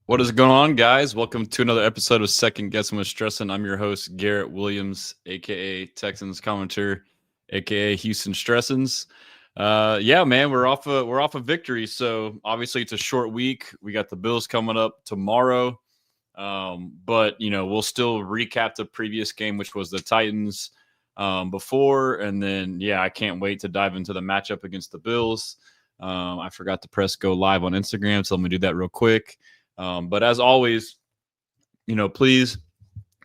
What is going on, guys? Welcome to another episode of Second Guessing with Stressan. I'm your host, Garrett Williams, aka Texans commentator, aka Houston Stressans. Yeah, man, we're off a victory. So obviously it's a short week. We got the Bills coming up tomorrow, but we'll still recap the previous game, which was the Titans before, and then I can't wait to dive into the matchup against the Bills. I forgot to press go live on Instagram, so let me do that real quick. But as always, please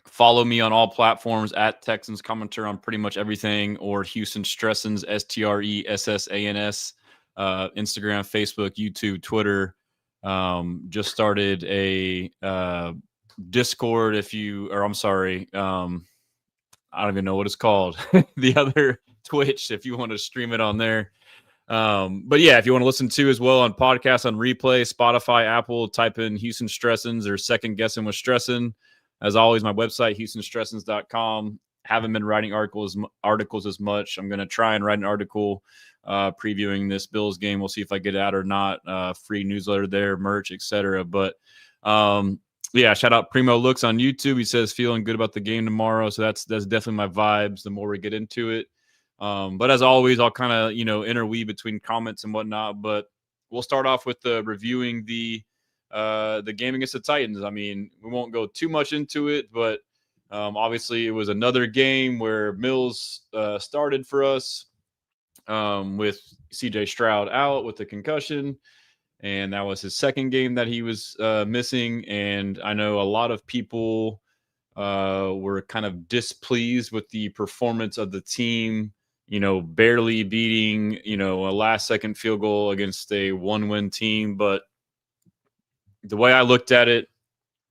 follow me on all platforms at Texans Commenter on pretty much everything, or Houston Stressans, STRESSANS, Instagram, Facebook, YouTube, Twitter. Just started a Discord. I'm sorry, I don't even know what it's called. The other Twitch, if you want to stream it on there. But yeah, if you want to listen to as well on podcasts on replay, Spotify, Apple, type in Houston Stressans or Second Guessing with Stressan. As always, my website, HoustonStressans.com. Haven't been writing articles as much. I'm going to try and write an article previewing this Bills game. We'll see if I get it out or not. Free newsletter there, merch, etc. But shout out Primo Looks on YouTube. He says feeling good about the game tomorrow. So that's definitely my vibes the more we get into it. But as always, I'll kind of, interweave between comments and whatnot. But we'll start off with reviewing the game against the Titans. I mean, we won't go too much into it, but obviously it was another game where Mills started for us with CJ Stroud out with the concussion. And that was his second game that he was missing. And I know a lot of people were kind of displeased with the performance of the team, barely beating, a last second field goal against a 1-win team. But the way I looked at it,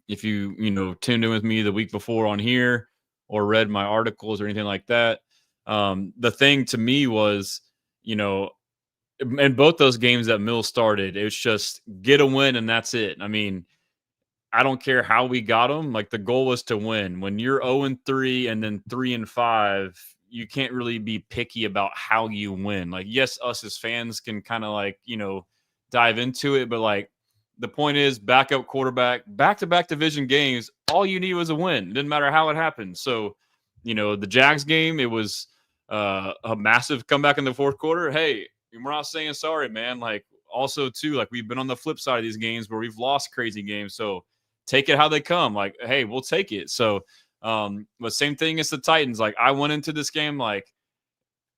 if you, tuned in with me the week before on here or read my articles or anything like that, the thing to me was, in both those games that Mills started, it was just get a win and that's it. I mean, I don't care how we got them. Like, the goal was to win. When you're 0-3 and then 3-5, you can't really be picky about how you win. Like, yes, us as fans can kind of dive into it, but like the point is, backup quarterback, back-to-back division games, all you need was a win. It didn't matter how it happened. So, the Jags game, it was a massive comeback in the fourth quarter. Hey, we're not saying sorry, man. Like, also too, like, we've been on the flip side of these games where we've lost crazy games. So take it how they come. Like, hey, we'll take it. So, but same thing as the Titans. Like, I went into this game like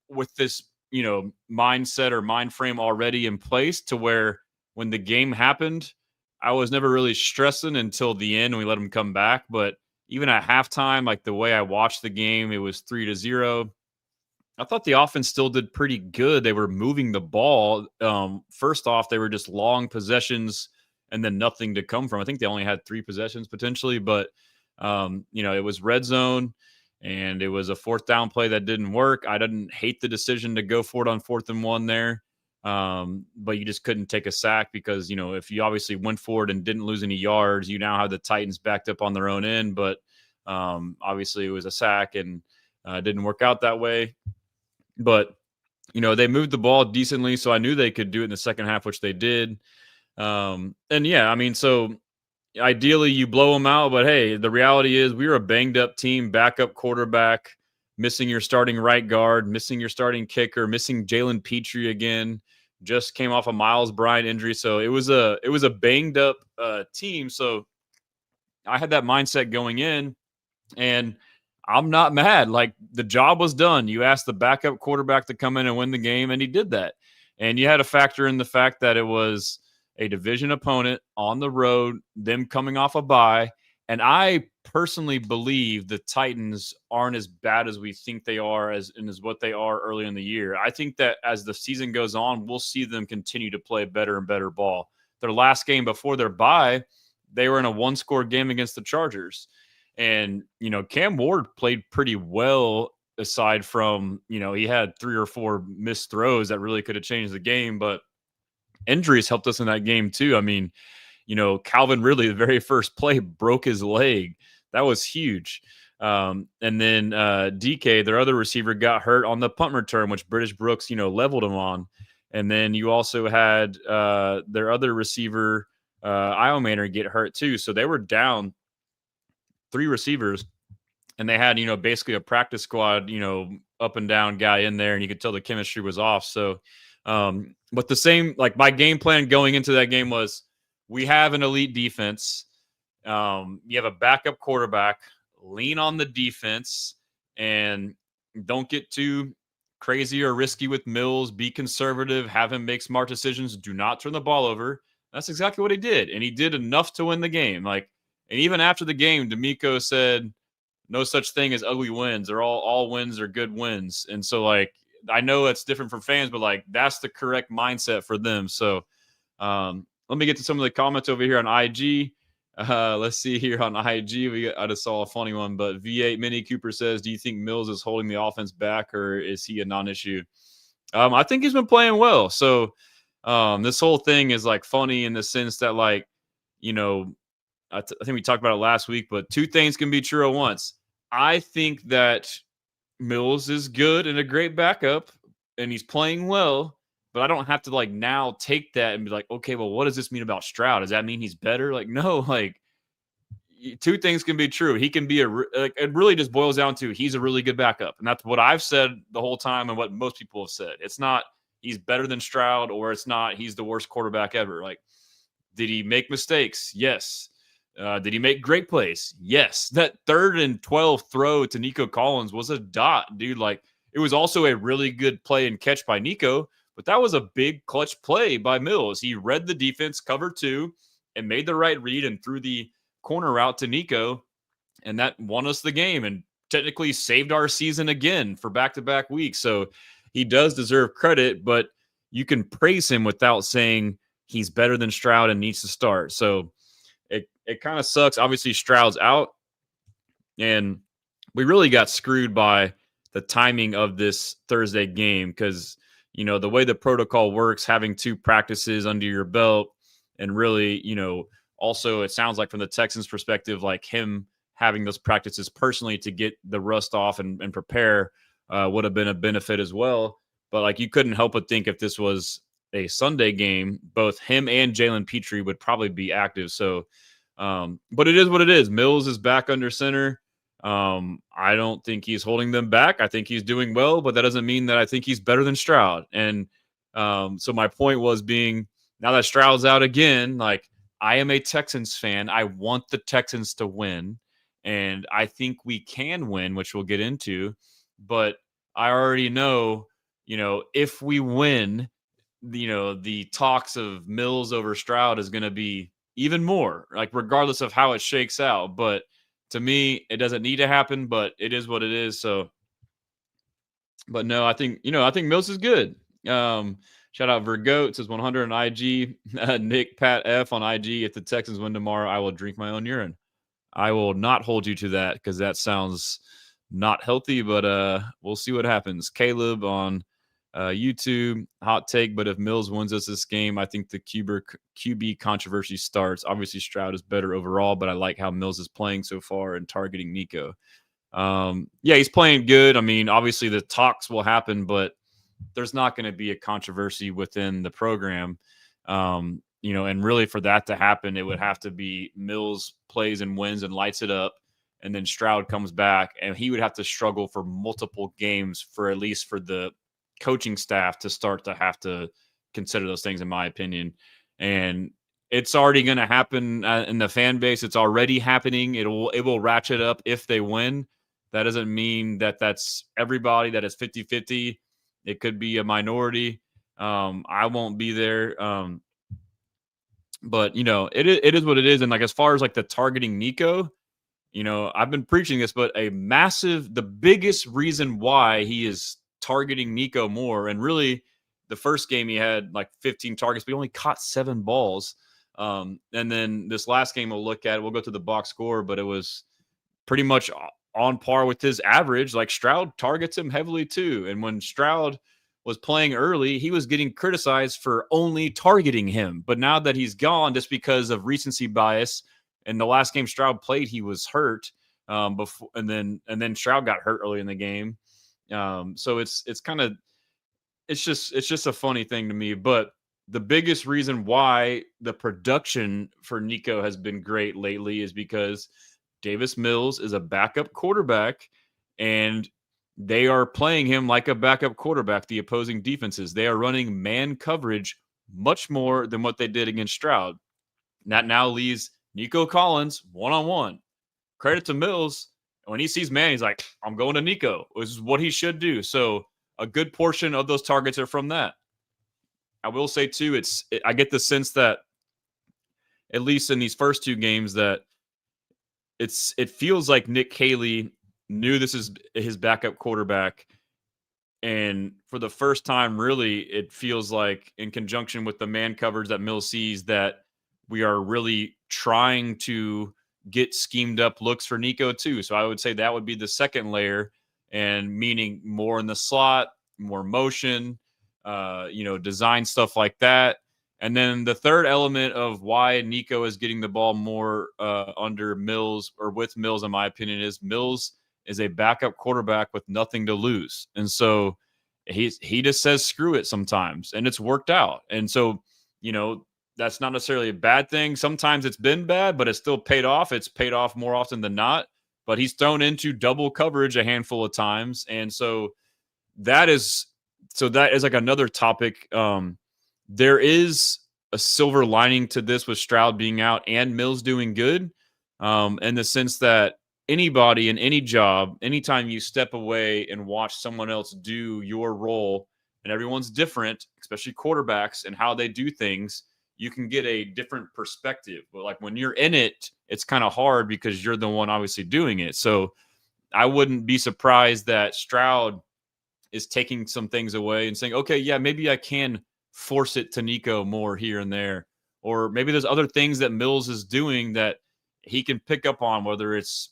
with this, mindset or mind frame already in place to where when the game happened, I was never really stressing until the end and we let them come back. But even at halftime, like the way I watched the game, it was 3-0. I thought the offense still did pretty good. They were moving the ball. First off, they were just long possessions and then nothing to come from. I think they only had 3 possessions potentially, but it was red zone and it was a fourth down play that didn't work. I didn't hate the decision to go for it on 4th and 1 there. But you just couldn't take a sack because, if you obviously went for it and didn't lose any yards, you now have the Titans backed up on their own end. But obviously it was a sack and didn't work out that way. But, they moved the ball decently, so I knew they could do it in the second half, which they did. So ideally you blow them out, but hey, the reality is we were a banged up team, backup quarterback, missing your starting right guard, missing your starting kicker, missing Jalen Petrie again, just came off a Miles Bryant injury. So it was a banged up team. So I had that mindset going in and I'm not mad. Like, the job was done. You asked the backup quarterback to come in and win the game, and he did that. And you had to factor in the fact that it was a division opponent on the road, them coming off a bye. And I personally believe the Titans aren't as bad as we think they are as what they are early in the year. I think that as the season goes on, we'll see them continue to play better and better ball. Their last game before their bye, they were in a 1-score game against the Chargers. And, Cam Ward played pretty well aside from, he had 3 or 4 missed throws that really could have changed the game. But injuries helped us in that game too. I mean, Calvin Ridley, the very first play, broke his leg. That was huge. And then DK, their other receiver, got hurt on the punt return, which British Brooks, leveled him on. And then you also had their other receiver, Io Manor get hurt too. So they were down 3 receivers, and they had, basically a practice squad, up and down guy in there, and you could tell the chemistry was off. So, but the same, like my game plan going into that game was, we have an elite defense. You have a backup quarterback, lean on the defense, and don't get too crazy or risky with Mills. Be conservative, have him make smart decisions. Do not turn the ball over. That's exactly what he did, and he did enough to win the game. Like, and even after the game, D'Amico said, "No such thing as ugly wins. They're all wins are good wins." And so, like, I know it's different for fans, but like that's the correct mindset for them. So, let me get to some of the comments over here on IG. Let's see here on IG. I just saw a funny one, but V8 Mini Cooper says, "Do you think Mills is holding the offense back, or is he a non-issue?" I think he's been playing well. So this whole thing is like funny in the sense that, like, I think we talked about it last week, but two things can be true at once. I think that Mills is good and a great backup, and he's playing well, but I don't have to like now take that and be like, okay, well, what does this mean about Stroud? Does that mean he's better? Like, no, like two things can be true. He can be it really just boils down to he's a really good backup. And that's what I've said the whole time and what most people have said. It's not he's better than Stroud, or it's not he's the worst quarterback ever. Like, did he make mistakes? Yes. Did he make great plays? Yes. That 3rd and 12 throw to Nico Collins was a dot, dude. Like, it was also a really good play and catch by Nico, but that was a big clutch play by Mills. He read the defense, cover 2, and made the right read and threw the corner route to Nico, and that won us the game and technically saved our season again for back-to-back weeks. So he does deserve credit, but you can praise him without saying he's better than Stroud and needs to start. So it kind of sucks. Obviously, Stroud's out, and we really got screwed by the timing of this Thursday game because, the way the protocol works, having 2 practices under your belt, and really, also it sounds like from the Texans' perspective, like him having those practices personally to get the rust off and prepare would have been a benefit as well. But like, you couldn't help but think if this was a Sunday game, both him and Jalen Petrie would probably be active. So, but it is what it is. Mills is back under center. I don't think he's holding them back. I think he's doing well, but that doesn't mean that I think he's better than Stroud. And so my point was being, now that Stroud's out again, like, I am a Texans fan. I want the Texans to win, and I think we can win, which we'll get into. But I already know, if we win, the talks of Mills over Stroud is going to be even more, like, regardless of how it shakes out. But to me, it doesn't need to happen, but it is what it is. So, but no, I think Mills is good. Shout out Virgo. It says 100 on IG. Nick Pat F on IG. If the Texans win tomorrow, I will drink my own urine. I will not hold you to that because that sounds not healthy, but we'll see what happens. Caleb on YouTube, hot take, but if Mills wins us this game, I think the QB controversy starts. Obviously, Stroud is better overall, but I like how Mills is playing so far and targeting Nico. Yeah, he's playing good. I mean, obviously the talks will happen, but there's not going to be a controversy within the program. And really for that to happen, it would have to be Mills plays and wins and lights it up, and then Stroud comes back, and he would have to struggle for multiple games for at least for the coaching staff to start to have to consider those things, in my opinion. And it's already going to happen in the fan base. It's already happening. It will ratchet up if they win. That doesn't mean that that's everybody, that is 50-50. It could be a minority. I won't be there. But it is what it is. And like, as far as like the targeting Nico, I've been preaching this, but the biggest reason why he is targeting Nico more, and really the first game he had like 15 targets, but he only caught 7 balls. And then this last game we'll go to the box score, but it was pretty much on par with his average. Like, Stroud targets him heavily too. And when Stroud was playing early, he was getting criticized for only targeting him. But now that he's gone, just because of recency bias, and the last game Stroud played, he was hurt before, and then Stroud got hurt early in the game. So it's just a funny thing to me. But the biggest reason why the production for Nico has been great lately is because Davis Mills is a backup quarterback, and they are playing him like a backup quarterback, the opposing defenses. They are running man coverage much more than what they did against Stroud. That now leaves Nico Collins one-on-one. Credit to Mills. When he sees man, he's like, I'm going to Nico. This is what he should do. So a good portion of those targets are from that. I will say, too, I get the sense that, at least in these first two games, that it feels like Nick Caley knew this is his backup quarterback. And for the first time, really, it feels like, in conjunction with the man coverage that Mills sees, that we are really trying to get schemed up looks for Nico too. So I would say that would be the second layer, and meaning more in the slot, more motion, design stuff like that. And then the third element of why Nico is getting the ball more under Mills, or with Mills, in my opinion, is Mills is a backup quarterback with nothing to lose. And so he just says screw it sometimes, and it's worked out. And so, that's not necessarily a bad thing. Sometimes it's been bad, but it's still paid off. It's paid off more often than not. But he's thrown into double coverage a handful of times. And so that is like another topic. There is a silver lining to this with Stroud being out and Mills doing good, in the sense that anybody in any job, anytime you step away and watch someone else do your role, and everyone's different, especially quarterbacks and how they do things, you can get a different perspective. But like when you're in it, it's kind of hard because you're the one obviously doing it. So I wouldn't be surprised that Stroud is taking some things away and saying, okay, yeah, maybe I can force it to Nico more here and there. Or maybe there's other things that Mills is doing that he can pick up on, whether it's,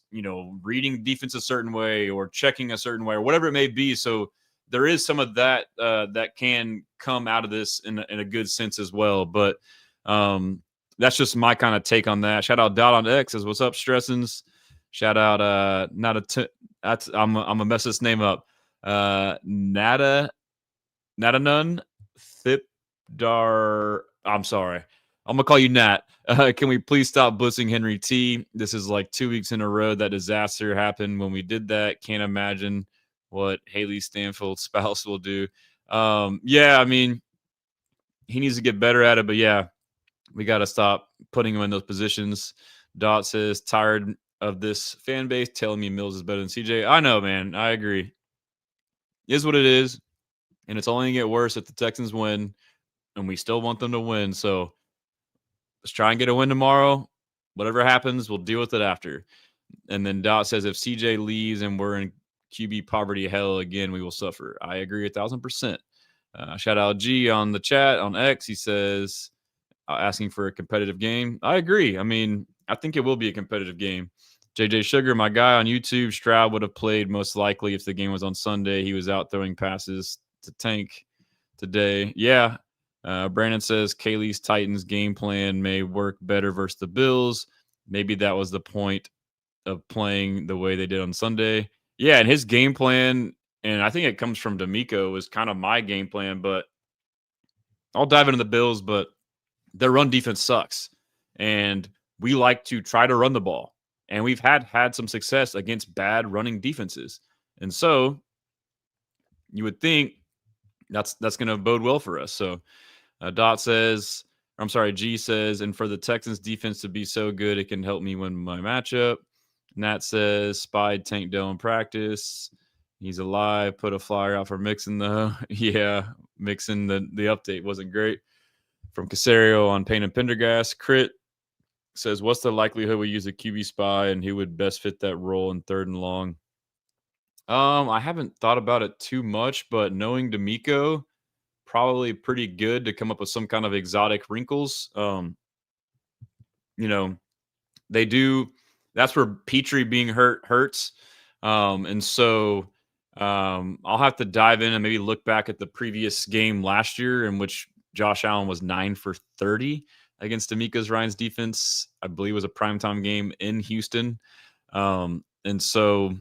reading defense a certain way or checking a certain way or whatever it may be. So there is some of that that can come out of this in a good sense as well. But that's just my kind of take on that. Shout out Dot on X says, what's up, Stressans? Shout out I'm gonna mess this name up. Natanon Thipdar. I'm sorry. I'm gonna call you Nat. Can we please stop blitzing Henry T? This is like 2 weeks in a row that disaster happened when we did that. Can't imagine what Haley Stanfield's spouse will do. Yeah, I mean, he needs to get better at it, but yeah, we got to stop putting him in those positions. Dot says, tired of this fan base telling me Mills is better than CJ. I know, man. I agree. It is what it is, and it's only going to get worse if the Texans win, and we still want them to win. So let's try and get a win tomorrow. Whatever happens, we'll deal with it after. And then Dot says, if CJ leaves and we're in QB poverty hell again, we will suffer. I agree 1,000%. Shout out G on the chat on X. He says, asking for a competitive game. I agree. I mean, I think it will be a competitive game. JJ Sugar, my guy on YouTube, Stroud would have played most likely if the game was on Sunday. He was out throwing passes to Tank today. Yeah. Brandon says Kaylee's Titans game plan may work better versus the Bills. Maybe that was the point of playing the way they did on Sunday. Yeah, and his game plan, and I think it comes from D'Amico, was kind of my game plan, but I'll dive into the Bills, but their run defense sucks. And we like to try to run the ball. And we've had some success against bad running defenses. And so you would think that's going to bode well for us. So Dot says, G says, and for the Texans defense to be so good, it can help me win my matchup. Nat says, spied Tank Dell in practice. He's alive. Put a flyer out for Mixon, though. Yeah, Mixon, the update wasn't great. From Casario on Payne and Pendergast. Crit says, what's the likelihood we use a QB spy and who would best fit that role in third and long? I haven't thought about it too much, but knowing D'Amico, probably pretty good to come up with some kind of exotic wrinkles. They do. That's where Petrie being hurts. And so I'll have to dive in and maybe look back at the previous game last year in which Josh Allen was 9 for 30 against D'Amico's Ryan's defense. I believe it was a primetime game in Houston. And so,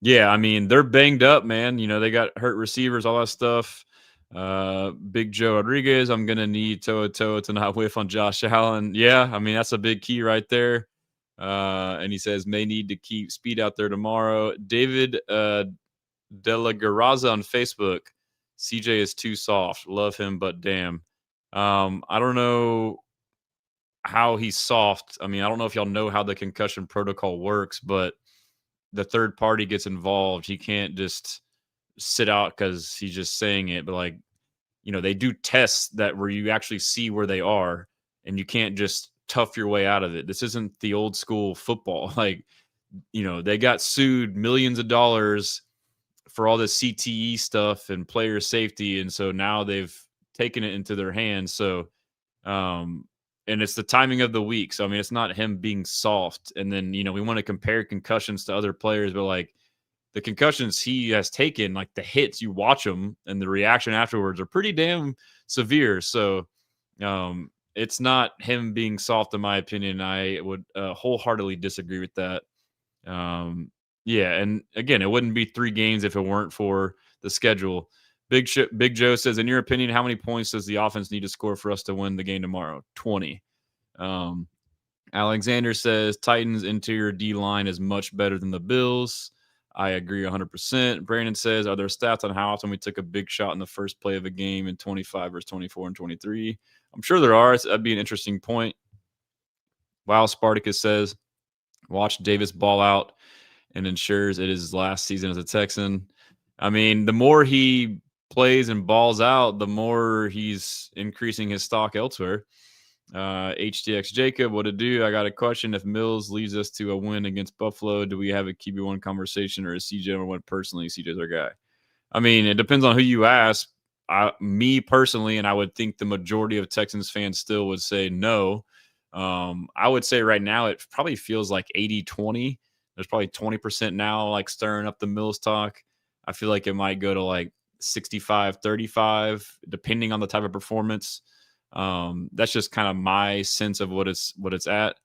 yeah, I mean, they're banged up, man. They got hurt receivers, all that stuff. Big Joe Rodriguez, I'm gonna need Toa to not whiff on Josh Allen. Yeah, I mean that's a big key right there. And he says may need to keep speed out there tomorrow. David De La Garraza on Facebook. CJ is too soft. Love him, but damn. I don't know how he's soft. I mean, I don't know if y'all know how the concussion protocol works, but the third party gets involved. He can't just sit out because he's just saying it. But like, they do tests that where you actually see where they are, and you can't just tough your way out of it. This isn't the old school football. Like, they got sued millions of dollars for all this CTE stuff and player safety, and so now they've taken it into their hands. So, and it's the timing of the week. So I mean, it's not him being soft. And then we want to compare concussions to other players, but like the concussions he has taken, like the hits, you watch them, and the reaction afterwards are pretty damn severe. So, it's not him being soft, in my opinion. I would wholeheartedly disagree with that. Yeah, and again, it wouldn't be 3 games if it weren't for the schedule. Big Joe says, in your opinion, how many points does the offense need to score for us to win the game tomorrow? 20. Alexander says Titans interior D line is much better than the Bills. I agree 100%. Brandon says, are there stats on how often we took a big shot in the first play of a game in 25 versus 24 and 23? I'm sure there are. That'd be an interesting point. Wow, Spartacus says, watch Davis ball out and ensures it is his last season as a Texan. I mean, the more he plays and balls out, the more he's increasing his stock elsewhere. HTX Jacob, what to do? I got a question. If Mills leads us to a win against Buffalo, do we have a QB1 conversation, or is CJ number one personally? CJ's our guy. I mean, it depends on who you ask. Me personally, and I would think the majority of Texans fans still would say no. I would say right now it probably feels like 80-20. There's probably 20% now like stirring up the Mills talk. I feel like it might go to like 65-35, depending on the type of performance. That's just kind of my sense of what it's at.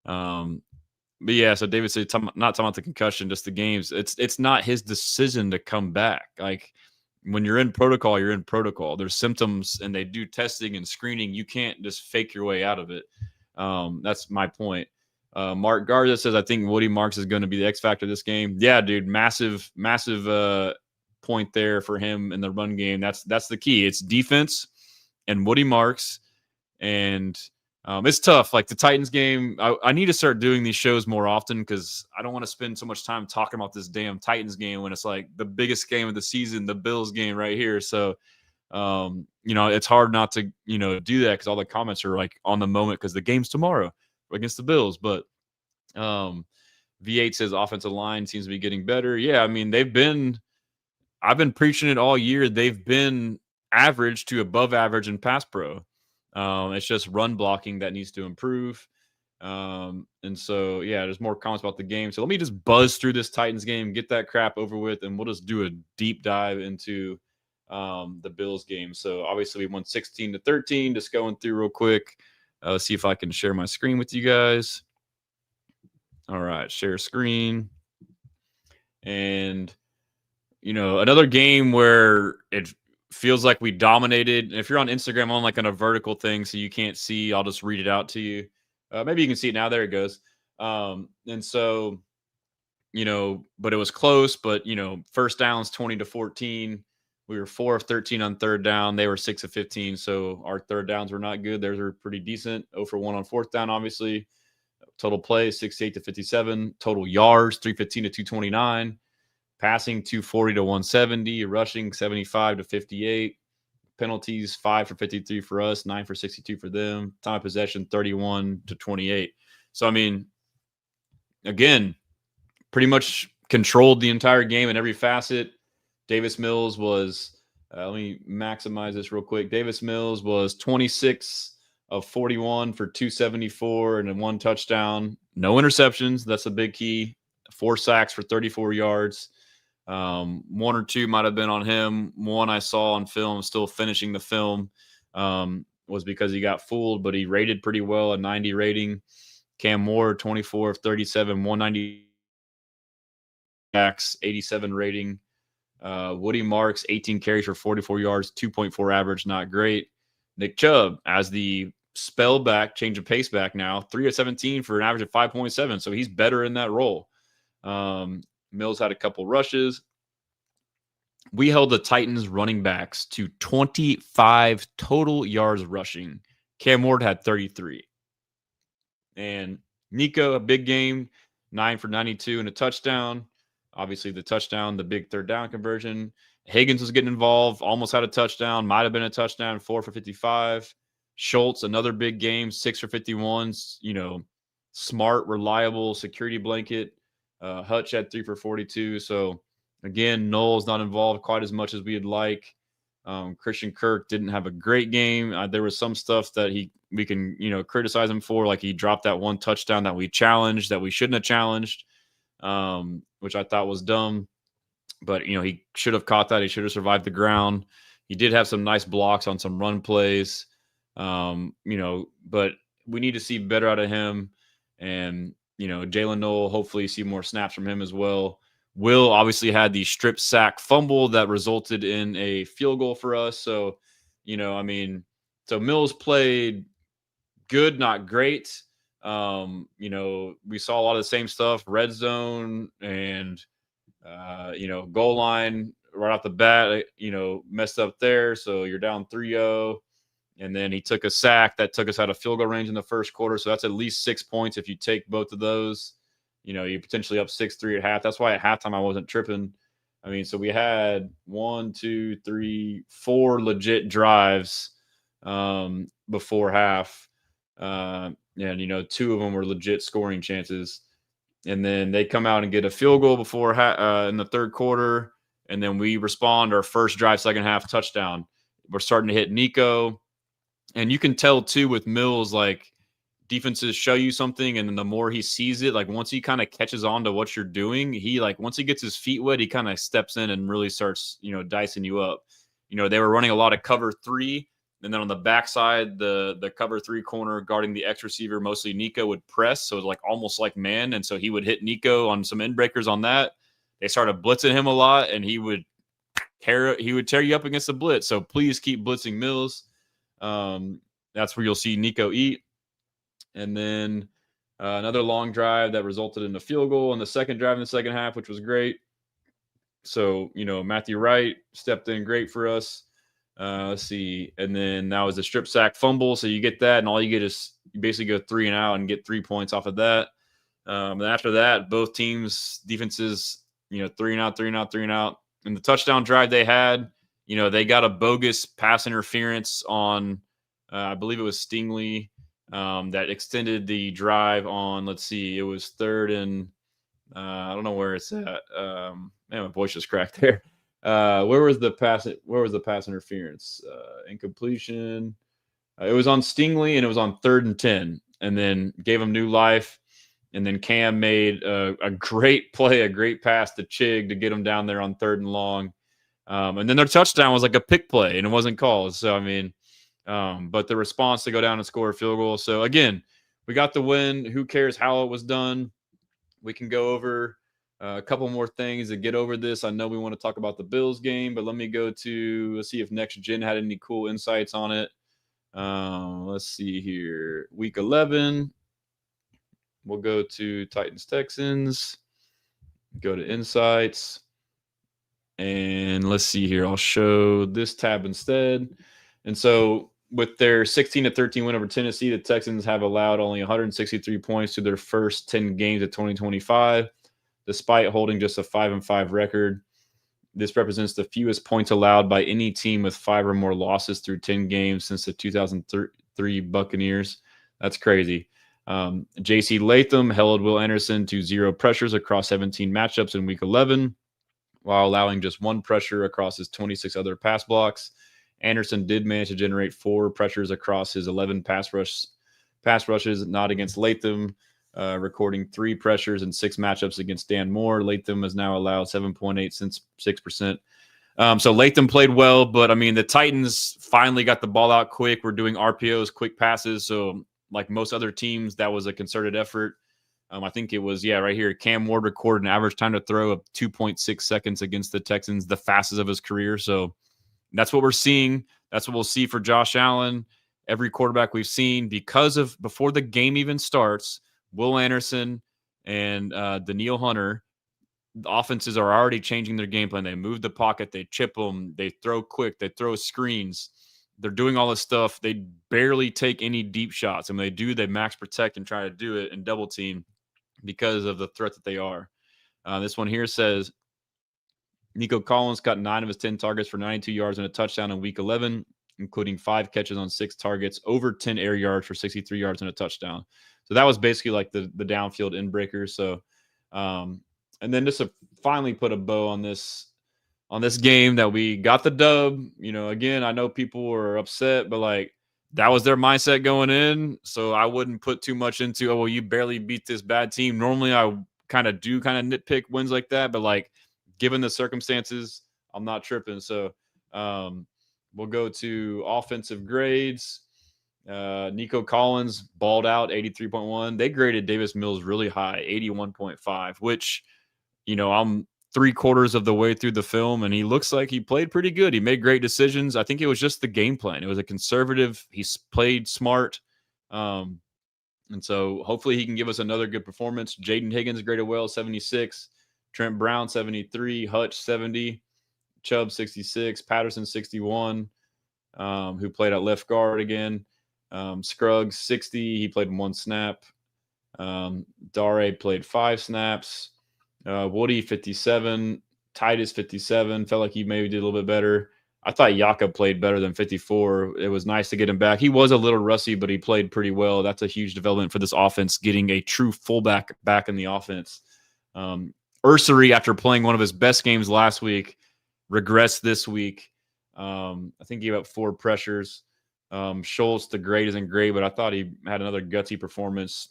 But yeah, so David said, not talking about the concussion, just the games. It's not his decision to come back. Like when you're in protocol, you're in protocol. There's symptoms, and they do testing and screening. You can't just fake your way out of it. That's my point. Mark Garza says, I think Woody Marks is going to be the X factor this game. Yeah, dude, massive point there for him in the run game. That's the key. It's defense and Woody Marks, and it's tough. Like the Titans game, I need to start doing these shows more often because I don't want to spend so much time talking about this damn Titans game when it's like the biggest game of the season, the Bills game right here. So, it's hard not to, do that because all the comments are like on the moment because the game's tomorrow against the Bills. But V8 says offensive line seems to be getting better. Yeah, I mean, I've been preaching it all year. They've been average to above average in pass pro. It's just run blocking that needs to improve. And so, yeah, there's more comments about the game. So let me just buzz through this Titans game, get that crap over with, and we'll just do a deep dive into the Bills game. So obviously we won 16-13. Just going through real quick. Let's see if I can share my screen with you guys. All right, share screen. And, another game where it feels like we dominated. If you're on Instagram, I'm on like on a vertical thing, so you can't see. I'll just read it out to you. Maybe you can see it now. There it goes. And so, but it was close. But first downs 20-14. We were 4 of 13 on third down. They were 6 of 15. So our third downs were not good. Theirs were pretty decent. 0 for 1 on fourth down, obviously. Total plays 68-57. Total yards 315-229. Passing 240-170, rushing 75-58, penalties 5 for 53 for us, 9 for 62 for them. Time of possession 31-28. So I mean, again, pretty much controlled the entire game in every facet. Davis Mills was let me maximize this real quick. Davis Mills was 26 of 41 for 274 and then 1 touchdown. No interceptions. That's a big key. 4 sacks for 34 yards. 1 or 2 might have been on him. 1 I saw on film, still finishing the film, was because he got fooled, but he rated pretty well, a 90 rating. Cam Moore, 24 of 37, 190 sacks, 87 rating. Woody Marks, 18 carries for 44 yards, 2.4 average, not great. Nick Chubb, as the spell back, change of pace back now, 3 of 17 for an average of 5.7. So he's better in that role. Mills had a couple rushes. We held the Titans running backs to 25 total yards rushing. Cam Ward had 33. And Nico, a big game, 9 for 92 and a touchdown. Obviously, the touchdown, the big third down conversion. Higgins was getting involved, almost had a touchdown, might have been a touchdown, 4 for 55. Schultz, another big game, 6 for 51. Smart, reliable security blanket. Hutch had 3 for 42. So, again, Noel's not involved quite as much as we'd like. Christian Kirk didn't have a great game. There was some stuff that we can criticize him for, like he dropped that one touchdown that we challenged that we shouldn't have challenged, which I thought was dumb. But he should have caught that. He should have survived the ground. He did have some nice blocks on some run plays, but we need to see better out of him. And Jalen Noel, hopefully see more snaps from him as well. Will obviously had the strip sack fumble that resulted in a field goal for us. So, so Mills played good, not great. We saw a lot of the same stuff, red zone and, goal line right off the bat, messed up there. So you're down 3-0. And then he took a sack that took us out of field goal range in the first quarter. So that's at least 6 points if you take both of those. You potentially up 6-3 at half. That's why at halftime I wasn't tripping. So we had 1, 2, 3, 4 legit drives before half. And 2 of them were legit scoring chances. And then they come out and get a field goal before in the third quarter. And then we respond our first drive, second half touchdown. We're starting to hit Nico. And you can tell, too, with Mills, like, defenses show you something, and then the more he sees it, like once he kind of catches on to what you're doing, once he gets his feet wet, he kind of steps in and really starts, dicing you up. They were running a lot of cover 3, and then on the backside, the cover 3 corner guarding the X receiver, mostly Nico, would press, so it was like almost like man, and so he would hit Nico on some end breakers on that. They started blitzing him a lot, and he would tear you up against the blitz. So please keep blitzing Mills. That's where you'll see Nico eat. And then another long drive that resulted in a field goal in the second drive in the second half, which was great. So, Matthew Wright stepped in great for us. Let's see. And then that was a strip sack fumble. So you get that, and all you get is you basically go 3 and out and get 3 points off of that. And after that, both teams' defenses, 3 and out, 3 and out, 3 and out. And the touchdown drive they had, they got a bogus pass interference on, I believe it was Stingley. That extended the drive on, let's see, it was 3rd and I don't know where it's at. Man, my voice just cracked there. Where was the pass interference? Incompletion. It was on Stingley, and it was on 3rd and 10, and then gave him new life. And then Cam made a great play, a great pass to Chig to get him down there on 3rd and long. And then their touchdown was like a pick play, and it wasn't called. So, but the response to go down and score a field goal. So, again, we got the win. Who cares how it was done? We can go over a couple more things to get over this. I know we want to talk about the Bills game, but let me go to let's see if Next Gen had any cool insights on it. Let's see here. Week 11. We'll go to Titans-Texans. Go to Insights. And let's see here. I'll show this tab instead. And so with their 16-13 win over Tennessee, the Texans have allowed only 163 points to their first 10 games of 2025, despite holding just a 5-5 record. This represents the fewest points allowed by any team with 5 or more losses through 10 games since the 2003 Buccaneers. That's crazy. J.C. Latham held Will Anderson to 0 pressures across 17 matchups in Week 11, while allowing just 1 pressure across his 26 other pass blocks. Anderson did manage to generate 4 pressures across his 11 pass rushes, not against Latham, recording 3 pressures in 6 matchups against Dan Moore. Latham has now allowed 7.8 since 6%. So Latham played well, but the Titans finally got the ball out quick. We're doing RPOs, quick passes. So like most other teams, that was a concerted effort. I think it was, right here. Cam Ward recorded an average time to throw of 2.6 seconds against the Texans, the fastest of his career. So that's what we're seeing. That's what we'll see for Josh Allen. Every quarterback we've seen, because of before the game even starts, Will Anderson and Daniil Hunter, the offenses are already changing their game plan. They move the pocket, they chip them, they throw quick, they throw screens. They're doing all this stuff. They barely take any deep shots. And when they do, they max protect and try to do it and double team because of the threat that they are. This one here says Nico Collins caught 9 of his 10 targets for 92 yards and a touchdown in week 11, including 5 catches on 6 targets, over 10 air yards for 63 yards and a touchdown. So that was basically like the downfield inbreaker. So, and then just to finally put a bow on this game that we got the dub. Again, I know people were upset, but like that was their mindset going in. So I wouldn't put too much into, oh, well, you barely beat this bad team. Normally I kind of nitpick wins like that, but like given the circumstances, I'm not tripping. So we'll go to offensive grades. Nico Collins balled out 83.1. They graded Davis Mills really high, 81.5, which, I'm 3/4 of the way through the film, and he looks like he played pretty good. He made great decisions. I think it was just the game plan. It was a conservative. He played smart. And so hopefully he can give us another good performance. Jaden Higgins graded well, 76. Trent Brown, 73. Hutch, 70. Chubb, 66. Patterson, 61, who played at left guard again. Scruggs, 60. He played 1 snap. Dare played 5 snaps. Woody, 57. Titus, 57. Felt like he maybe did a little bit better. I thought Yaka played better than 54. It was nice to get him back. He was a little rusty, but he played pretty well. That's a huge development for this offense, getting a true fullback back in the offense. Ursery, after playing one of his best games last week, regressed this week. I think he gave up 4 pressures. Schultz, the grade isn't great, but I thought he had another gutsy performance.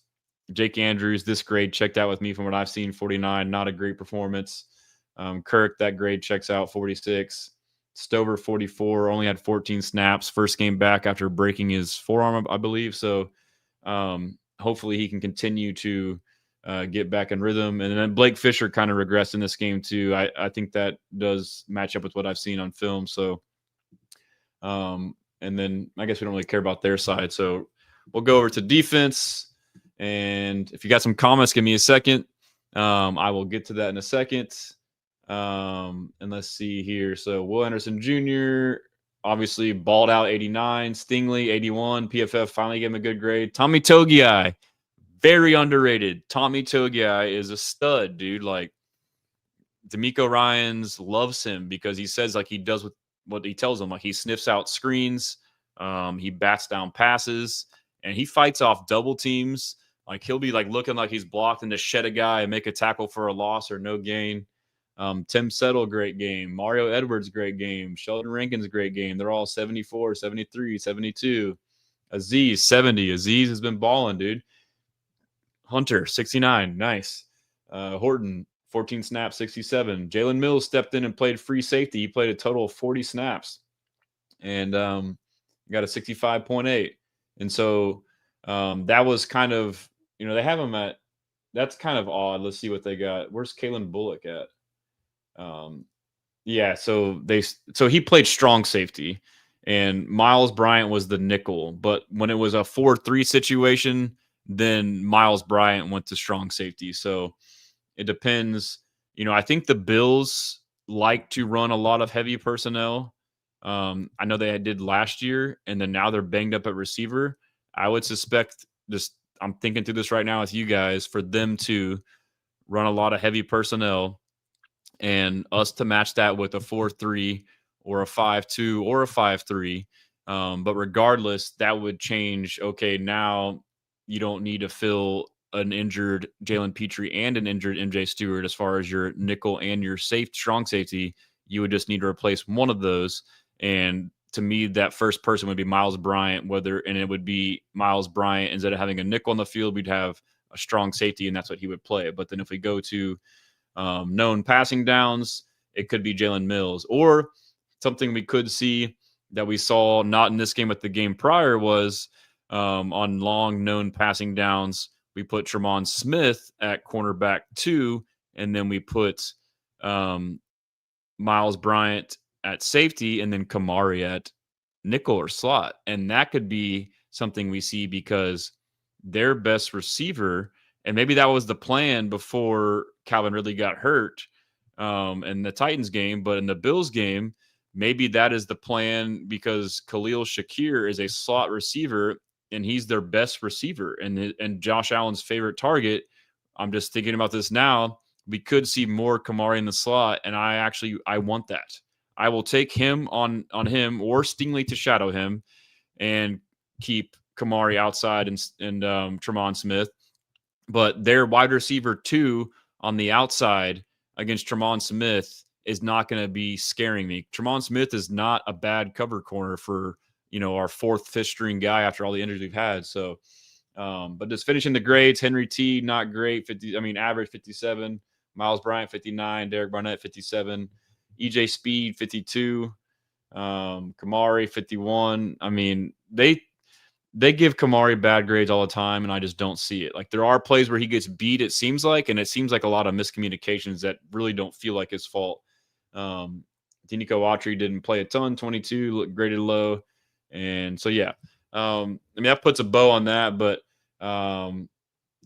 Jake Andrews, this grade checked out with me from what I've seen, 49, not a great performance. Kirk, that grade checks out, 46. Stover, 44, only had 14 snaps, first game back after breaking his forearm, I believe. So hopefully he can continue to get back in rhythm. And then Blake Fisher kind of regressed in this game too. I think that does match up with what I've seen on film. So, and then I guess we don't really care about their side. So we'll go over to defense. And if you got some comments, give me a second. I will get to that in a second. And let's see here. So Will Anderson Jr. obviously balled out, 89. Stingley, 81. PFF finally gave him a good grade. Tommy Togiai, very underrated. Tommy Togiai is a stud, dude. Like D'Amico Ryans loves him because he says like he does with what he tells him. Like he sniffs out screens, he bats down passes, and he fights off double teams. Like he'll be like looking like he's blocked and to shed a guy and make a tackle for a loss or no gain. Tim Settle, great game. Mario Edwards, great game. Sheldon Rankins, great game. They're all 74, 73, 72. Aziz, 70. Aziz has been balling, dude. Hunter, 69. Nice. Horton, 14 snaps, 67. Jalen Mills stepped in and played free safety. He played a total of 40 snaps and got a 65.8. And so that was kind of, they have him at, that's kind of odd. Let's see what they got. Where's Kalen Bullock at? So he played strong safety and Miles Bryant was the nickel. But when it was a 4-3 situation, then Miles Bryant went to strong safety. So it depends. I think the Bills like to run a lot of heavy personnel. I know they did last year, and then now they're banged up at receiver. I would suspect, I'm thinking through this right now with you guys, for them to run a lot of heavy personnel and us to match that with a 4-3 or a 5-2 or a 5-3. But regardless, that would change. Okay, now you don't need to fill an injured Jalen Petrie and an injured MJ Stewart as far as your nickel and your strong safety. You would just need to replace one of those. And to me, that first person would be Miles Bryant, and it would be Miles Bryant. Instead of having a nickel on the field, we'd have a strong safety, and that's what he would play. But then if we go to known passing downs, it could be Jalen Mills. Or something we could see that we saw not in this game but the game prior was on long known passing downs, we put Tremont Smith at cornerback 2, and then we put Miles Bryant at safety, and then Kamari at nickel or slot. And that could be something we see because their best receiver, and maybe that was the plan before Calvin Ridley got hurt in the Titans game, but in the Bills game, maybe that is the plan because Khalil Shakir is a slot receiver and he's their best receiver and Josh Allen's favorite target. I'm just thinking about this now. We could see more Kamari in the slot, and I want that. I will take him on him or Stingley to shadow him and keep Kamari outside and Tremont Smith. But their wide receiver 2 on the outside against Tremont Smith is not going to be scaring me. Tremont Smith is not a bad cover corner for, our 4th, 5th string guy after all the injuries we've had. So, but just finishing the grades, Henry T, not great. Average 57. Miles Bryant, 59. Derek Barnett, 57. EJ Speed, 52. Kamari, 51. They give Kamari bad grades all the time, and I just don't see it. Like, there are plays where he gets beat, it seems like, and it seems like a lot of miscommunications that really don't feel like his fault. Denico Autry didn't play a ton, 22, graded low. And so, yeah. That puts a bow on that, but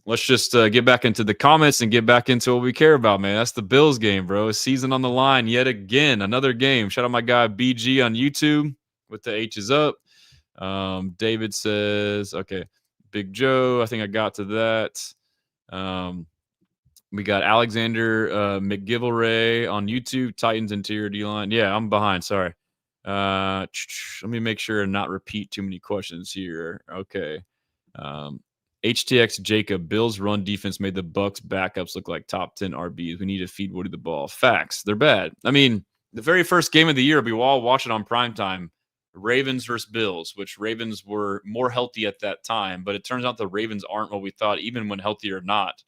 let's just get back into the comments and get back into what we care about, man. That's the Bills game, bro. Season on the line yet again. Another game. Shout out my guy BG on YouTube with the H's up. David says, okay, Big Joe. I think I got to that. We got Alexander McGivelray on YouTube. Titans interior D-line. Yeah, I'm behind. Sorry. Let me make sure and not repeat too many questions here. Okay. HTX Jacob, Bills run defense made the Bucks backups look like top 10 RBs. We need to feed Woody the ball. Facts. They're bad. The very first game of the year, we all watch it on primetime. Ravens versus Bills, which Ravens were more healthy at that time, but it turns out the Ravens aren't what we thought, even when healthy or not.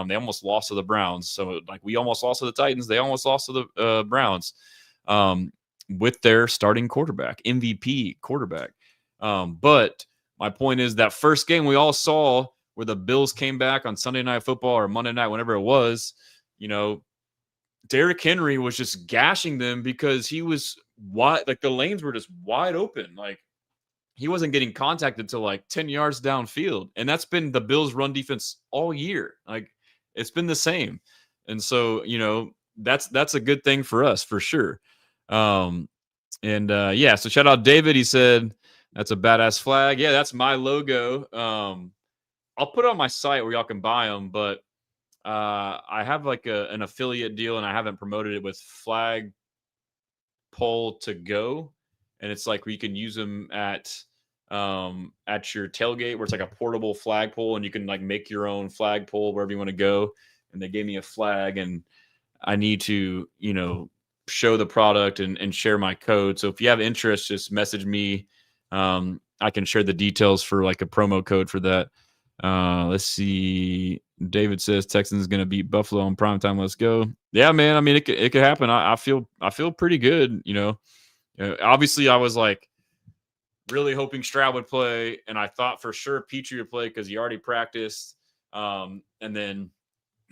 They almost lost to the Browns. So, we almost lost to the Titans. They almost lost to the Browns with their starting quarterback, MVP quarterback. But my point is that first game we all saw where the Bills came back on Sunday Night Football or Monday night, whenever it was, Derrick Henry was just gashing them because he was wide. The lanes were just wide open. He wasn't getting contacted till 10 yards downfield. And that's been the Bills run defense all year. It's been the same. And so, that's a good thing for us for sure. So shout out David. He said, that's a badass flag. Yeah, that's my logo. I'll put it on my site where y'all can buy them, but I have an affiliate deal and I haven't promoted it with Flag Pole to Go. And it's where you can use them at your tailgate where it's a portable flagpole and you can make your own flagpole wherever you want to go. And they gave me a flag and I need to, show the product and share my code. So if you have interest, just message me. I can share the details for a promo code for that. Let's see. David says Texans going to beat Buffalo on primetime. Let's go. Yeah, man. It could happen. I feel pretty good. Obviously I was really hoping Stroud would play, and I thought for sure Petrie would play because he already practiced. And then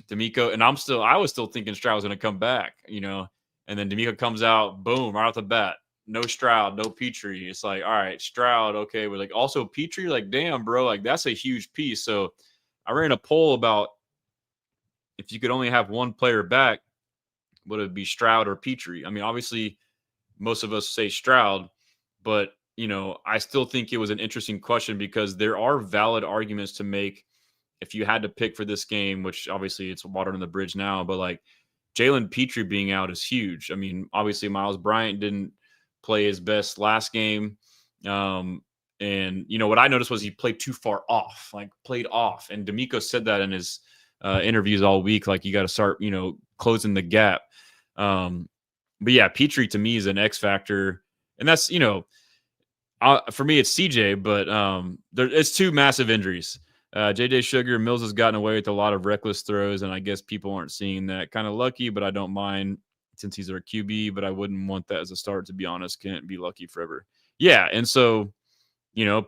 D'Amico, and I was still thinking Stroud was going to come back, and then D'Amico comes out, boom, right off the bat. No Stroud, no Petrie. It's all right, Stroud, okay. We're also Petrie, damn, bro, that's a huge piece. So I ran a poll about if you could only have one player back, would it be Stroud or Petrie? Obviously, most of us say Stroud, but, I still think it was an interesting question because there are valid arguments to make if you had to pick for this game, which obviously it's water on the bridge now, but Jalen Petrie being out is huge. Obviously Miles Bryant didn't play his best last game. And what I noticed was he played too far off, played off. And D'Amico said that in his interviews all week, you got to start, closing the gap. But yeah, Petrie to me is an X factor. And that's, for me, it's CJ, but it's two massive injuries. JJ Sugar, Mills has gotten away with a lot of reckless throws, and I guess people aren't seeing that. Kind of lucky, but I don't mind since he's our QB, but I wouldn't want that as a start, to be honest. Can't be lucky forever. Yeah, and so,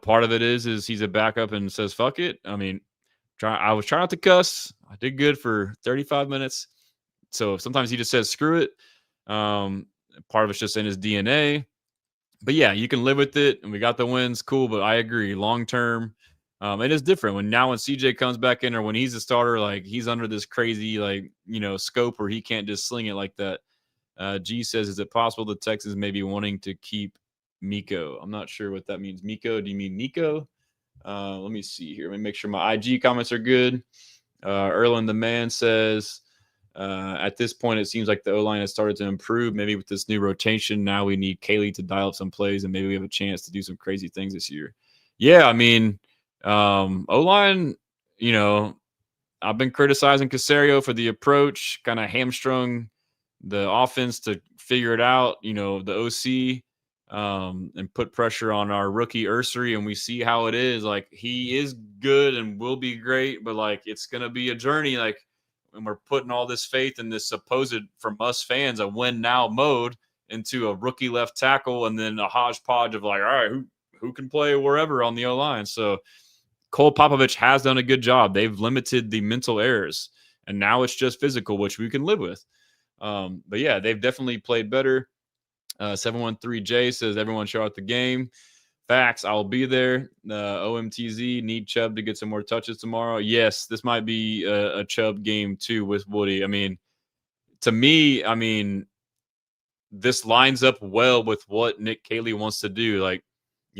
part of it is he's a backup and says, fuck it. I was trying not to cuss. I did good for 35 minutes. So sometimes he just says screw it. Part of it's just in his DNA. But yeah, you can live with it, and we got the wins. Cool, but I agree. Long term, it is different when CJ comes back in, or when he's a starter, like he's under this crazy scope where he can't just sling it like that. G says, is it possible the Texans may be wanting to keep Miko? I'm not sure what that means. Miko? Do you mean Nico? Let me see here. Let me make sure my IG comments are good. Erlen the Man says, at this point, it seems like the O-line has started to improve. Maybe with this new rotation, now we need Kaylee to dial up some plays, and maybe we have a chance to do some crazy things this year. Yeah, I mean, O-line, I've been criticizing Caserio for the approach, kind of hamstrung the offense to figure it out, the OC, and put pressure on our rookie Ursary, and we see how it is. Like, he is good and will be great, but like it's gonna be a journey. Like, when we're putting all this faith in this supposed, from us fans, a win now mode into a rookie left tackle, and then a hodgepodge of like, all right, who can play wherever on the O line. So Cole Popovich has done a good job. They've limited the mental errors, and now it's just physical, which we can live with. But yeah, they've definitely played better. 713J says, everyone show out the game. Facts, I'll be there. OMTZ, need Chubb to get some more touches tomorrow. Yes, this might be a Chubb game too with Woody. I mean, to me, this lines up well with what Nick Caley wants to do. Like,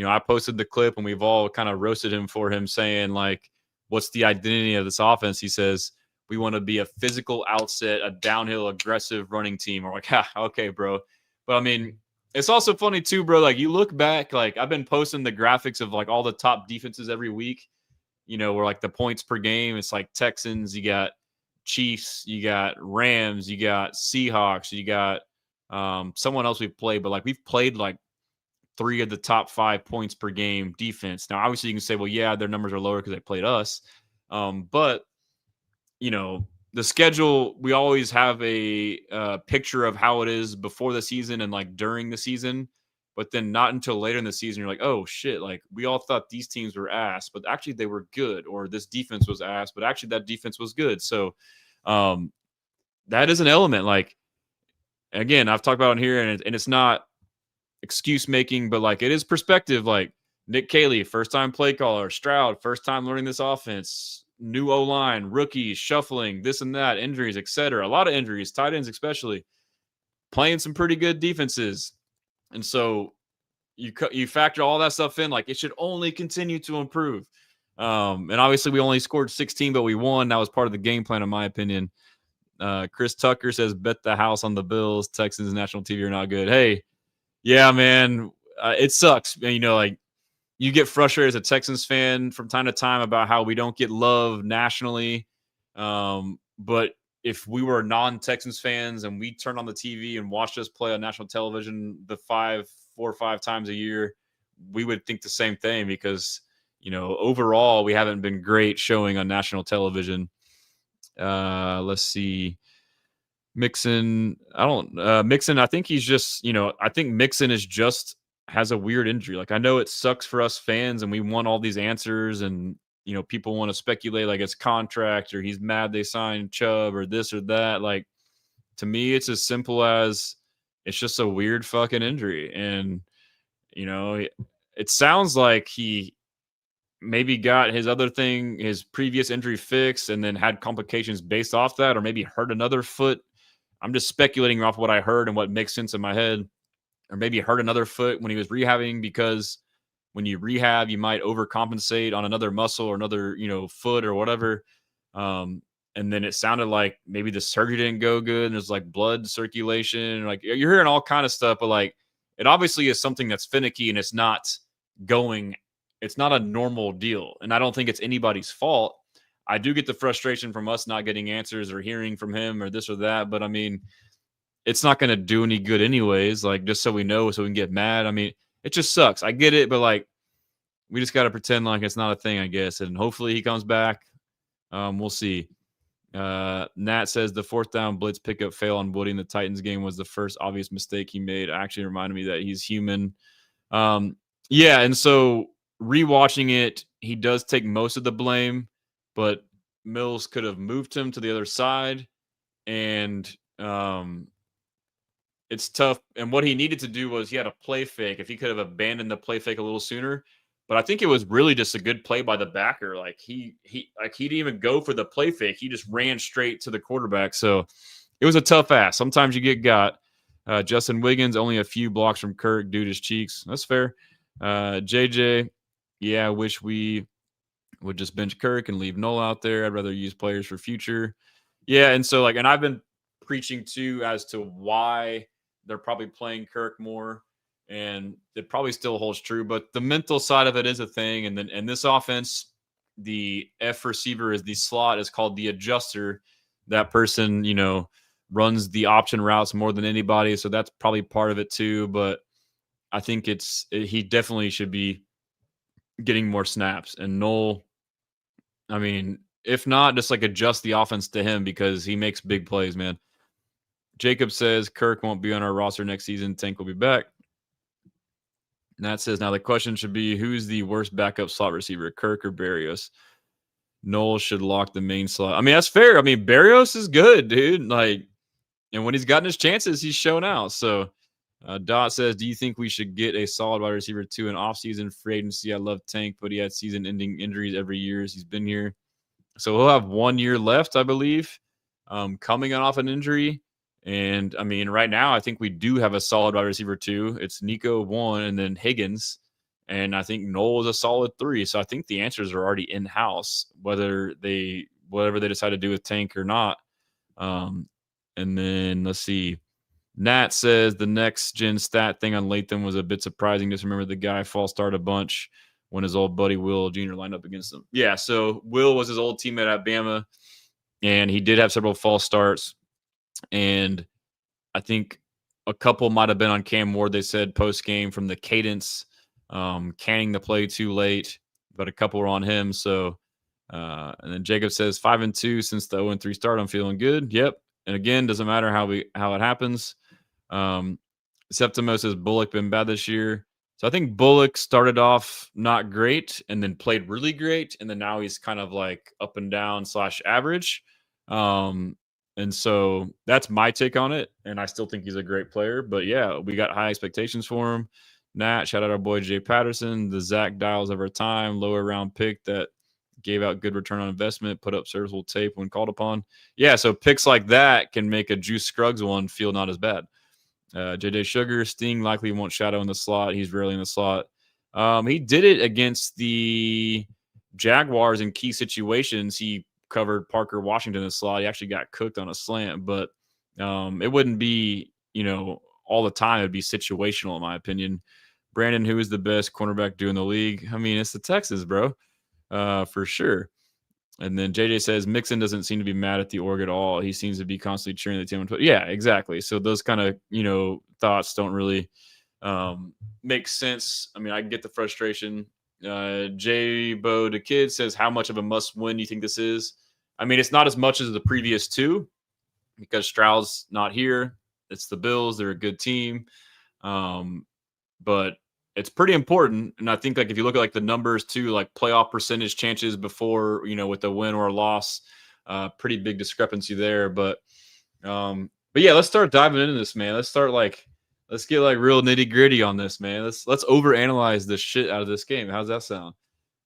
I posted the clip and we've all kind of roasted him for him saying, like, what's the identity of this offense? He says, we want to be a physical outset, a downhill, aggressive running team. We're like, okay, bro. But I mean, it's also funny too, bro. Like, you look back, like I've been posting the graphics of like all the top defenses every week, where like the points per game, it's like Texans, you got Chiefs, you got Rams, you got Seahawks, you got someone else we've played, but like we've played like 3 of the top 5 points per game defense. Now, obviously you can say, well, yeah, their numbers are lower because they played us. But the schedule, we always have a picture of how it is before the season and like during the season, but then not until later in the season, you're like, oh shit, like we all thought these teams were ass, but actually they were good, or this defense was ass, but actually that defense was good. So that is an element. Like, again, I've talked about it here, and it's not excuse making, but like it is perspective. Like Nick Caley, first time play caller, Stroud, first time learning this offense, new O-line, rookies, shuffling, this and that, injuries, etc. A lot of injuries, tight ends especially, playing some pretty good defenses. And so you factor all that stuff in, like it should only continue to improve. And obviously we only scored 16, but we won. That was part of the game plan, in my opinion. Chris Tucker says, bet the house on the Bills. Texans national TV are not good. Hey, yeah, man, it sucks. Like, you get frustrated as a Texans fan from time to time about how we don't get love nationally. But if we were non-Texans fans and we turned on the TV and watched us play on national television 4 or 5 times a year, we would think the same thing because, overall, we haven't been great showing on national television. Let's see. Mixon, Mixon, I think he's just, I think Mixon has a weird injury. Like, I know it sucks for us fans and we want all these answers, and, people want to speculate like it's contract or he's mad they signed Chubb or this or that. Like, to me, it's as simple as it's just a weird fucking injury. And, it sounds like he maybe got his previous injury fixed and then had complications based off that, or maybe hurt another foot. I'm just speculating off what I heard and what makes sense in my head. Or maybe hurt another foot when he was rehabbing, because when you rehab, you might overcompensate on another muscle or another, foot or whatever. And then it sounded like maybe the surgery didn't go good, and there's like blood circulation. Like, you're hearing all kind of stuff, but like it obviously is something that's finicky and it's not a normal deal. And I don't think it's anybody's fault. I do get the frustration from us not getting answers or hearing from him or this or that. But I mean, it's not going to do any good anyways. Like, just so we know, so we can get mad. I mean, it just sucks. I get it. But like, we just got to pretend like it's not a thing, I guess. And hopefully he comes back. We'll see. Nat says the 4th down blitz pickup fail on Woody in the Titans game was the first obvious mistake he made. Actually reminded me that he's human. Yeah. And so rewatching it, he does take most of the blame, but Mills could have moved him to the other side, and it's tough. And what he needed to do was he had a play fake. If he could have abandoned the play fake a little sooner, but I think it was really just a good play by the backer. Like he didn't even go for the play fake. He just ran straight to the quarterback. So it was a tough ass. Sometimes you get got. Justin Wiggins only a few blocks from Kirk, dude his cheeks. That's fair. JJ, yeah, I wish we would just bench Kirk and leave Noel out there. I'd rather use players for future. Yeah, and so and I've been preaching too as to why they're probably playing Kirk more, and it probably still holds true. But the mental side of it is a thing, and then this offense, the F receiver is the slot is called the adjuster. That person, runs the option routes more than anybody, so that's probably part of it too. But I think he definitely should be getting more snaps, and Noel. I mean, if not, just adjust the offense to him because he makes big plays, man. Jacob says Kirk won't be on our roster next season. Tank will be back. Nat says now the question should be who's the worst backup slot receiver, Kirk or Berrios? Noel should lock the main slot. I mean, that's fair. I mean, Berrios is good, dude. And when he's gotten his chances, he's shown out. So Dot says, do you think we should get a solid wide receiver too in offseason free agency? I love Tank, but he had season-ending injuries every year as he's been here. So he'll have 1 year left, I believe, coming off an injury. And, I mean, right now, I think we do have a solid wide receiver too. It's Nico 1 and then Higgins. And I think Noel is a solid 3. So I think the answers are already in-house, whatever they decide to do with Tank or not. And then let's see. Nat says the next gen stat thing on Latham was a bit surprising. Just remember the guy false start a bunch when his old buddy Will Jr. lined up against him. Yeah, so Will was his old teammate at Bama, and he did have several false starts. And I think a couple might have been on Cam Ward, they said post-game from the cadence, canning the play too late, but a couple were on him. So, and then Jacob says 5-2 since the 0-3 start. I'm feeling good. Yep. And again, doesn't matter how it happens. Septimo says Bullock been bad this year. So I think Bullock started off not great and then played really great. And then now he's kind of up and down / average. And so that's my take on it. And I still think he's a great player. But yeah, we got high expectations for him. Nat, shout out our boy Jay Patterson, the Zach Dials of our time, lower round pick that gave out good return on investment, put up serviceable tape when called upon. Yeah, so picks like that can make a Juice Scruggs one feel not as bad. JJ Sugar, Sting likely won't shadow in the slot. He's rarely in the slot. He did it against the Jaguars in key situations. He covered Parker Washington in the slot. He actually got cooked on a slant, but it wouldn't be, all the time. It'd be situational, in my opinion. Brandon, who is the best cornerback duo in the league? I mean, it's the Texans, bro, for sure. And then JJ says Mixon doesn't seem to be mad at the org at all. He seems to be constantly cheering the team. Yeah, exactly. So those kind of, thoughts don't really make sense. I mean, I get the frustration. J-Bo the Kid says, how much of a must win do you think this is? I mean, it's not as much as the previous two because Stroud's not here. It's the Bills. They're a good team. But it's pretty important. And I think if you look at the numbers too, playoff percentage chances before, with a win or a loss, pretty big discrepancy there. But yeah, let's start diving into this, man. Let's start let's get real nitty gritty on this, man. Let's overanalyze the shit out of this game. How's that sound?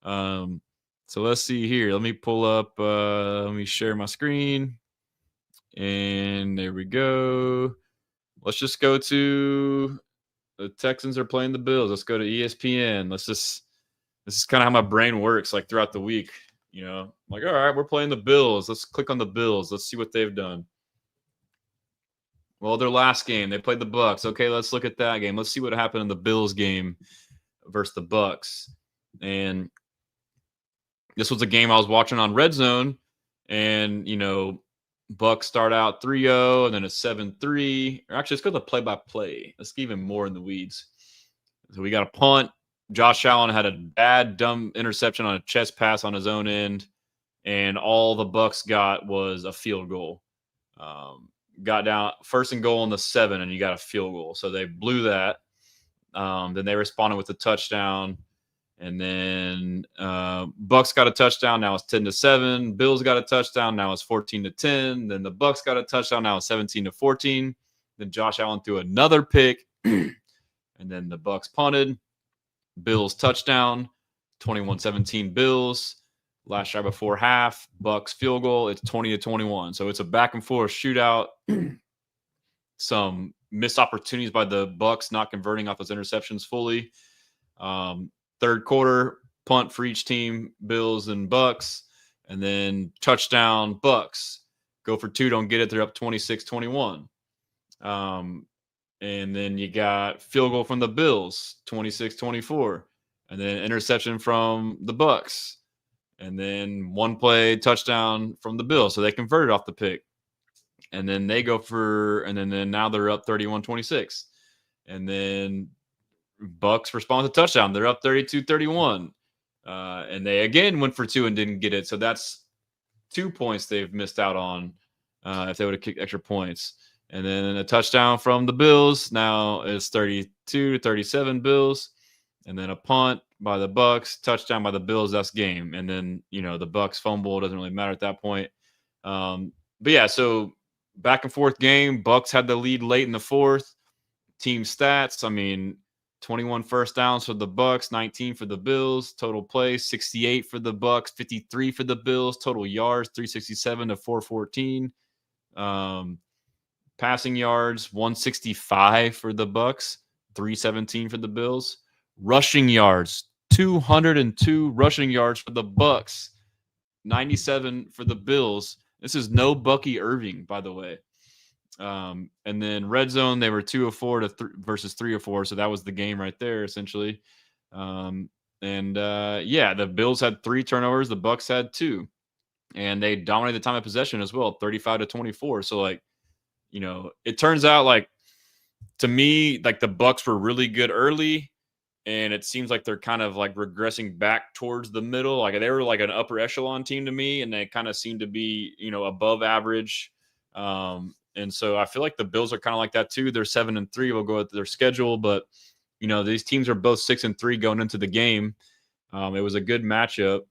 So let's see here. Let me pull up, let me share my screen. And there we go. Let's just go to the Texans are playing the Bills. Let's go to ESPN. This is kind of how my brain works throughout the week. All right, we're playing the Bills. Let's click on the Bills. Let's see what they've done. Well, their last game, they played the Bucks. Okay, let's look at that game. Let's see what happened in the Bills game versus the Bucks. And this was a game I was watching on Red Zone. And, Bucks start out 3-0 and then a 7-3. Or actually, let's go to the play-by-play. Let's get even more in the weeds. So we got a punt. Josh Allen had a bad, dumb interception on a chest pass on his own end. And all the Bucks got was a field goal. Got down 1st and goal on the 7, and you got a field goal. So they blew that. Then they responded with a touchdown. And then Bucks got a touchdown. Now it's 10-7. Bills got a touchdown. Now it's 14-10. Then the Bucks got a touchdown. Now it's 17-14. Then Josh Allen threw another pick. And then the Bucks punted. Bills touchdown. 21-17 Bills. Last drive before half. Bucks field goal. It's 20-21. So it's a back and forth shootout. Some missed opportunities by the Bucks not converting off those interceptions fully. Third quarter, punt for each team, Bills and Bucks, and then touchdown, Bucks. Go for two, don't get it. They're up 26-21. And then you got field goal from the Bills, 26-24. And then interception from the Bucks. And then one play touchdown from the Bills. So they converted off the pick. And then they go for, and then now they're up 31-26. And then Bucks respond to touchdown. They're up 32-31. And they again went for two and didn't get it. So that's 2 points they've missed out on if they would have kicked extra points. And then a touchdown from the Bills. Now it's 32-37 Bills. And then a punt by the Bucks, touchdown by the Bills. That's game. And then, the Bucks fumble. Doesn't really matter at that point. But yeah, so back and forth game. Bucks had the lead late in the fourth. Team stats, 21 first downs for the Bucks, 19 for the Bills. Total plays, 68 for the Bucks, 53 for the Bills. Total yards, 367 to 414. Passing yards, 165 for the Bucks, 317 for the Bills. Rushing yards, 202 rushing yards for the Bucks, 97 for the Bills. This is no Bucky Irving, by the way. And then red zone, they were 2 of 4 versus 3 of 4. So that was the game right there, essentially. The Bills had 3 turnovers. The Bucks had 2, and they dominated the time of possession as well, 35-24. So it turns out to me, the Bucks were really good early, and it seems like they're kind of regressing back towards the middle. They were an upper echelon team to me, and they kind of seem to be, above average. And so I feel like the Bills are kind of like that too. They're 7-3. We'll go with their schedule, but these teams are both 6-3 going into the game. It was a good matchup,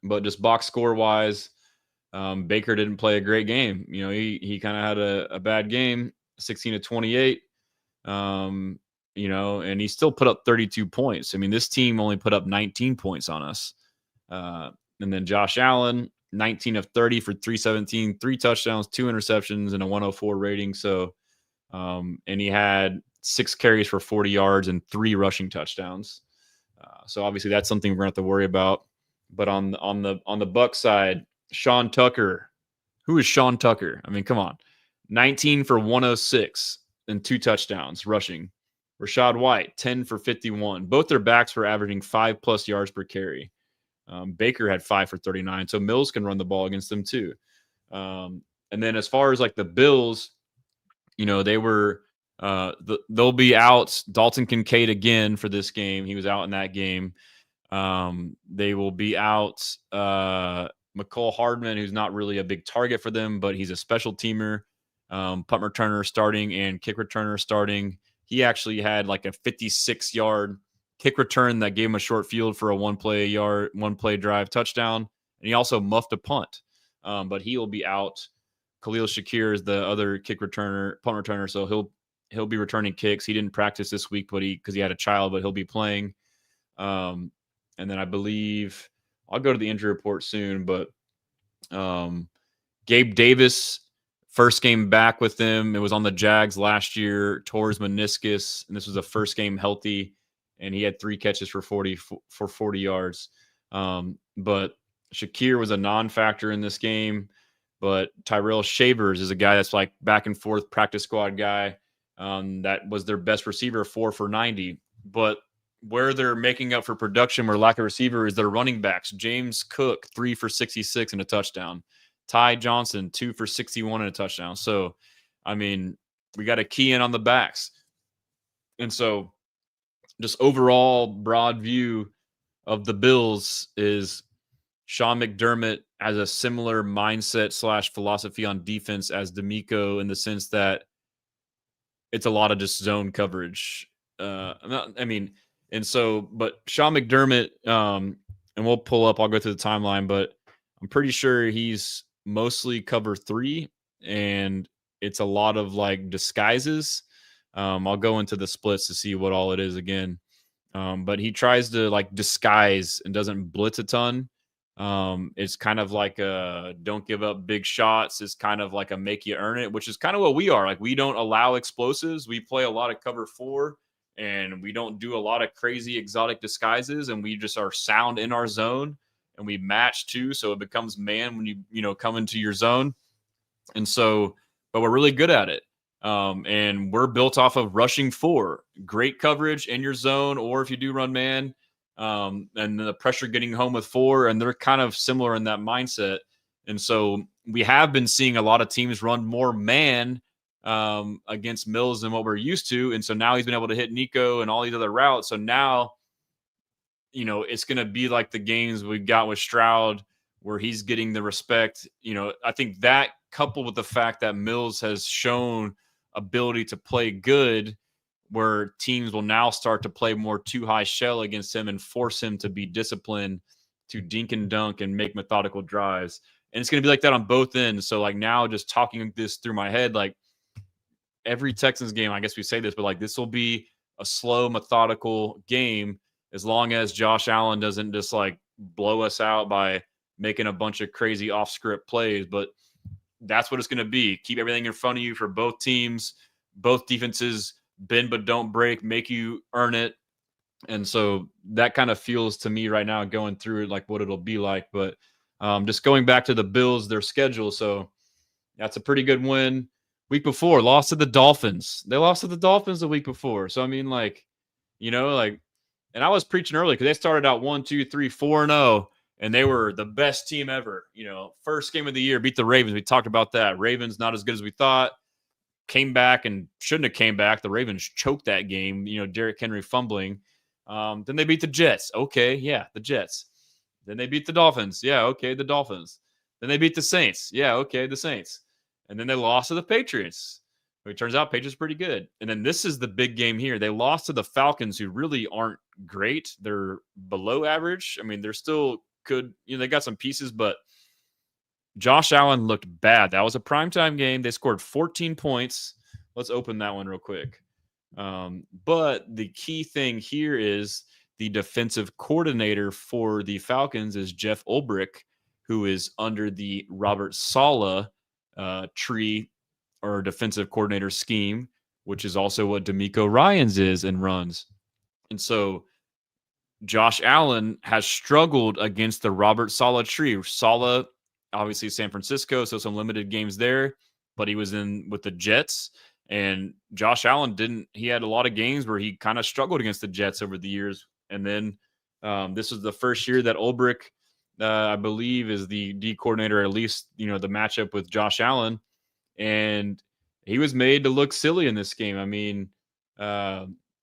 but just box score wise, Baker didn't play a great game. He kind of had a bad game, 16-28. And he still put up 32 points. This team only put up 19 points on us. And then Josh Allen, 19 of 30 for 317, 3 touchdowns, 2 interceptions, and a 104 rating. So, and he had 6 carries for 40 yards and 3 rushing touchdowns. So obviously that's something we're going to have to worry about. But on the Bucs side, Sean Tucker. Who is Sean Tucker? Come on. 19 for 106 and 2 touchdowns rushing. Rashad White, 10 for 51. Both their backs were averaging 5+ yards per carry. Baker had 5 for 39, so Mills can run the ball against them too. And then as far as the Bills, they were they'll be out. Dalton Kincaid again for this game. He was out in that game. They will be out McCole Hardman, who's not really a big target for them, but he's a special teamer. Punt returner starting and kick returner starting. He actually had a 56-yard kick return that gave him a short field for a one play drive touchdown. And he also muffed a punt. But he will be out. Khalil Shakir is the other punt returner. So he'll be returning kicks. He didn't practice this week, because he had a child, but he'll be playing. And then I believe I'll go to the injury report soon, but Gabe Davis, first game back with them. It was on the Jags last year, tore his meniscus, and this was the first game healthy. And he had 3 catches for 40 yards. But Shakir was a non-factor in this game. But Tyrell Shavers is a guy that's back and forth practice squad guy. That was their best receiver, 4 for 90. But where they're making up for production or lack of receiver is their running backs. James Cook, 3 for 66 and a touchdown. Ty Johnson, 2 for 61 and a touchdown. So, we got to key in on the backs. And so, just overall broad view of the Bills is Sean McDermott has a similar mindset / philosophy on defense as D'Amico, in the sense that it's a lot of just zone coverage. And so, but Sean McDermott, and we'll pull up, I'll go through the timeline, but I'm pretty sure he's mostly cover 3, and it's a lot of like disguises. I'll go into the splits to see what all it is again. But he tries to like disguise and doesn't blitz a ton. It's kind of like a don't give up big shots. It's kind of like a make you earn it, which is kind of what we are. Like we don't allow explosives. We play a lot of cover 4, and we don't do a lot of crazy exotic disguises, and we just are sound in our zone, and we match too. So it becomes man when you come into your zone. And so, but we're really good at it. And we're built off of rushing 4, great coverage in your zone, or if you do run man, and the pressure getting home with 4, and they're kind of similar in that mindset. And so we have been seeing a lot of teams run more man against Mills than what we're used to. And so now he's been able to hit Nico and all these other routes. So now, it's going to be like the games we got with Stroud where he's getting the respect. I think that coupled with the fact that Mills has shown ability to play good, where teams will now start to play more too high shell against him and force him to be disciplined, to dink and dunk and make methodical drives. And it's going to be like that on both ends. So like now just talking this through my head, like every Texans game, I guess we say this, but like this will be a slow, methodical game as long as Josh Allen doesn't just like blow us out by making a bunch of crazy off script plays. But that's what it's going to be. Keep everything in front of you for both teams, both defenses, bend but don't break, make you earn it. And so that kind of feels to me right now going through it like what it'll be like. But just going back to the Bills, their schedule. So that's a pretty good win. Week before, lost to the Dolphins. They lost to the Dolphins the week before. So, I mean, and I was preaching early because they started out 1-2-3-4-0, and they were the best team ever. First game of the year, beat the Ravens. We talked about that. Ravens not as good as we thought. Came back and shouldn't have came back. The Ravens choked that game. Derrick Henry fumbling. Then they beat the Jets. Okay, yeah, the Jets. Then they beat the Dolphins. Yeah, okay, the Dolphins. Then they beat the Saints. Yeah, okay, the Saints. And then they lost to the Patriots. It turns out Patriots pretty good. And then this is the big game here. They lost to the Falcons, who really aren't great. They're below average. I mean, they're still good. They got some pieces, but Josh Allen looked bad. That was a primetime game. They scored 14 points. Let's open that one real quick. But the key thing here is the defensive coordinator for the Falcons is Jeff Ulbrich, who is under the Robert Saleh tree or defensive coordinator scheme, which is also what DeMeco Ryans is and runs. And so Josh Allen has struggled against the Robert Saleh tree. Saleh, obviously San Francisco, so some limited games there, but he was in with the Jets. And Josh Allen he had a lot of games where he kind of struggled against the Jets over the years. And then this was the first year that Ulbrich, I believe, is the D coordinator, at least, the matchup with Josh Allen. And he was made to look silly in this game. I mean,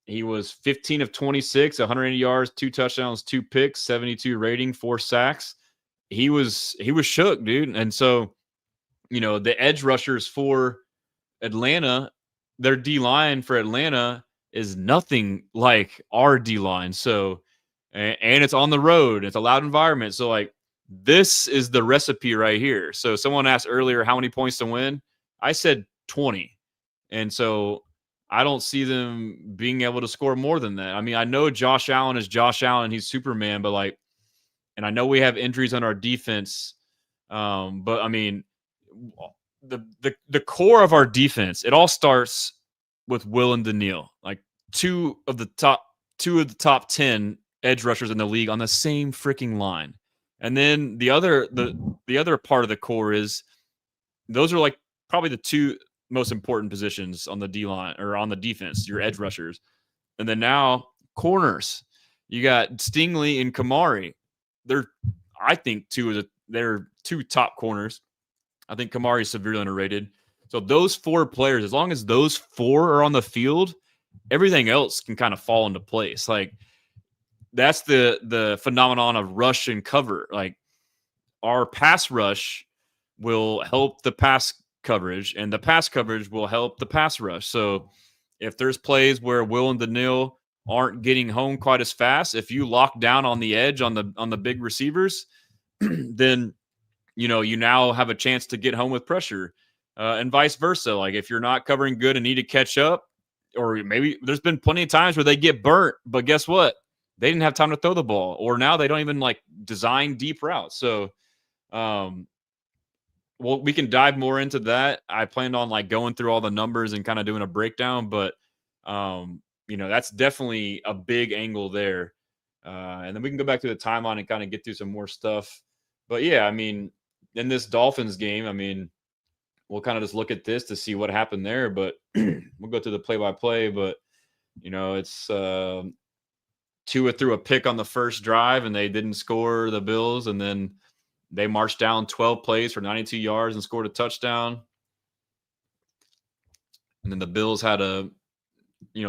he was 15 of 26, 180 yards, 2 touchdowns, 2 picks, 72 rating, 4 sacks. He was shook, dude. And so, the edge rushers for Atlanta, their D-line for Atlanta is nothing like our D-line. So, and it's on the road. It's a loud environment. So, like, this is the recipe right here. So someone asked earlier how many points to win. I said 20. And so I don't see them being able to score more than that. I mean, I know Josh Allen is Josh Allen. He's Superman, but like, and I know we have injuries on our defense. But I mean, the core of our defense, it all starts with Will and Daniil, like two of the top 10 edge rushers in the league on the same freaking line. And then the other part of the core is those are like probably the 2 most important positions on the D line or on the defense, your edge rushers. And then now corners, you got Stingley and Kamari. They're, I think, they're 2 top corners. I think Kamari is severely underrated. So those 4 players, as long as those 4 are on the field, everything else can kind of fall into place. Like, that's the phenomenon of rush and cover. Like, our pass rush will help the pass coverage, and the pass coverage will help the pass rush. So if there's plays where Will and Daniil aren't getting home quite as fast. If you lock down on the edge on the big receivers, then you now have a chance to get home with pressure, and vice versa. Like if you're not covering good and need to catch up, or maybe there's been plenty of times where they get burnt, but guess what? They didn't have time to throw the ball, or now they don't even like design deep routes. So, well, we can dive more into that. I planned on like going through all the numbers and kind of doing a breakdown, but that's definitely a big angle there. And then we can go back to the timeline and kind of get through some more stuff. But yeah, I mean, in this Dolphins game, I mean, we'll kind of just look at this to see what happened there, but we'll go through the play-by-play. But it's Tua threw a pick on the first drive, and they didn't score, the Bills, and then they marched down 12 plays for 92 yards and scored a touchdown. And then the Bills had a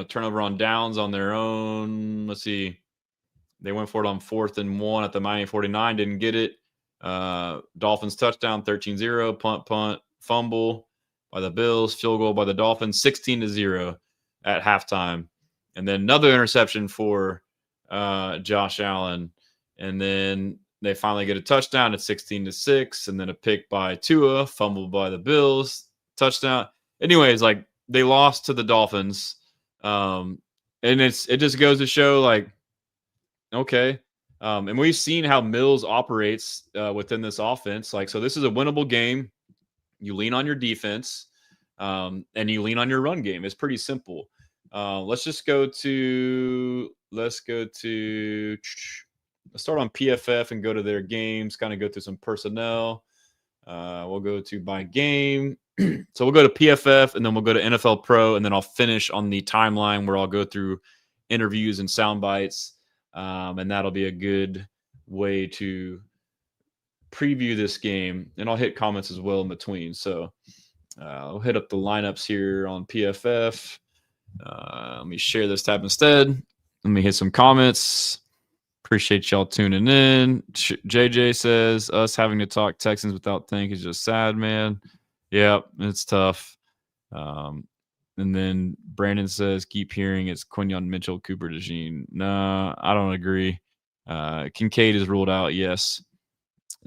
turnover on downs on their own. Let's see. They went for it on 4th and 1 at the Miami 49, didn't get it. Dolphins touchdown, 13-0, punt, fumble by the Bills, field goal by the Dolphins, 16-0 at halftime. And then another interception for Josh Allen. And then they finally get a touchdown at 16-6, and then a pick by Tua, fumbled by the Bills, touchdown. Anyways, like they lost to the Dolphins. And it just goes to show, like, okay. And we've seen how Mills operates within this offense. Like, so this is a winnable game. You lean on your defense, and you lean on your run game. It's pretty simple. Let's start on PFF and go to their games, kind of go through some personnel. We'll go to by game. So we'll go to PFF, and then we'll go to NFL Pro, and then I'll finish on the timeline where I'll go through interviews and sound bites. And that'll be a good way to preview this game. And I'll hit comments as well in between. So I'll hit up the lineups here on PFF. Let me share this tab instead. Let me hit some comments. Appreciate y'all tuning in. JJ says, us having to talk Texans without Tank is just sad, man. Yep, it's tough. And then Brandon says, keep hearing it's Quinyon Mitchell, Cooper DeJean. Nah, I don't agree. Kincaid is ruled out, yes.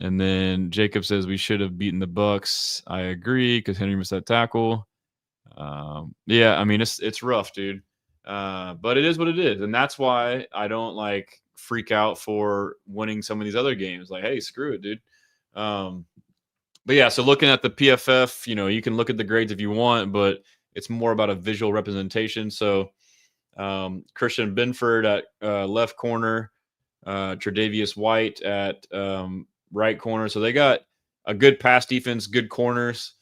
And then Jacob says we should have beaten the Bucks. I agree because Henry missed that tackle. Yeah, I mean, it's rough, dude. But it is what it is. And that's why I don't like freak out for winning some of these other games. Like, hey, screw it, dude. But yeah, so looking at the PFF, you can look at the grades if you want, but it's more about a visual representation. So Christian Benford at left corner, Tre'Davious White at right corner. So they got a good pass defense, good corners.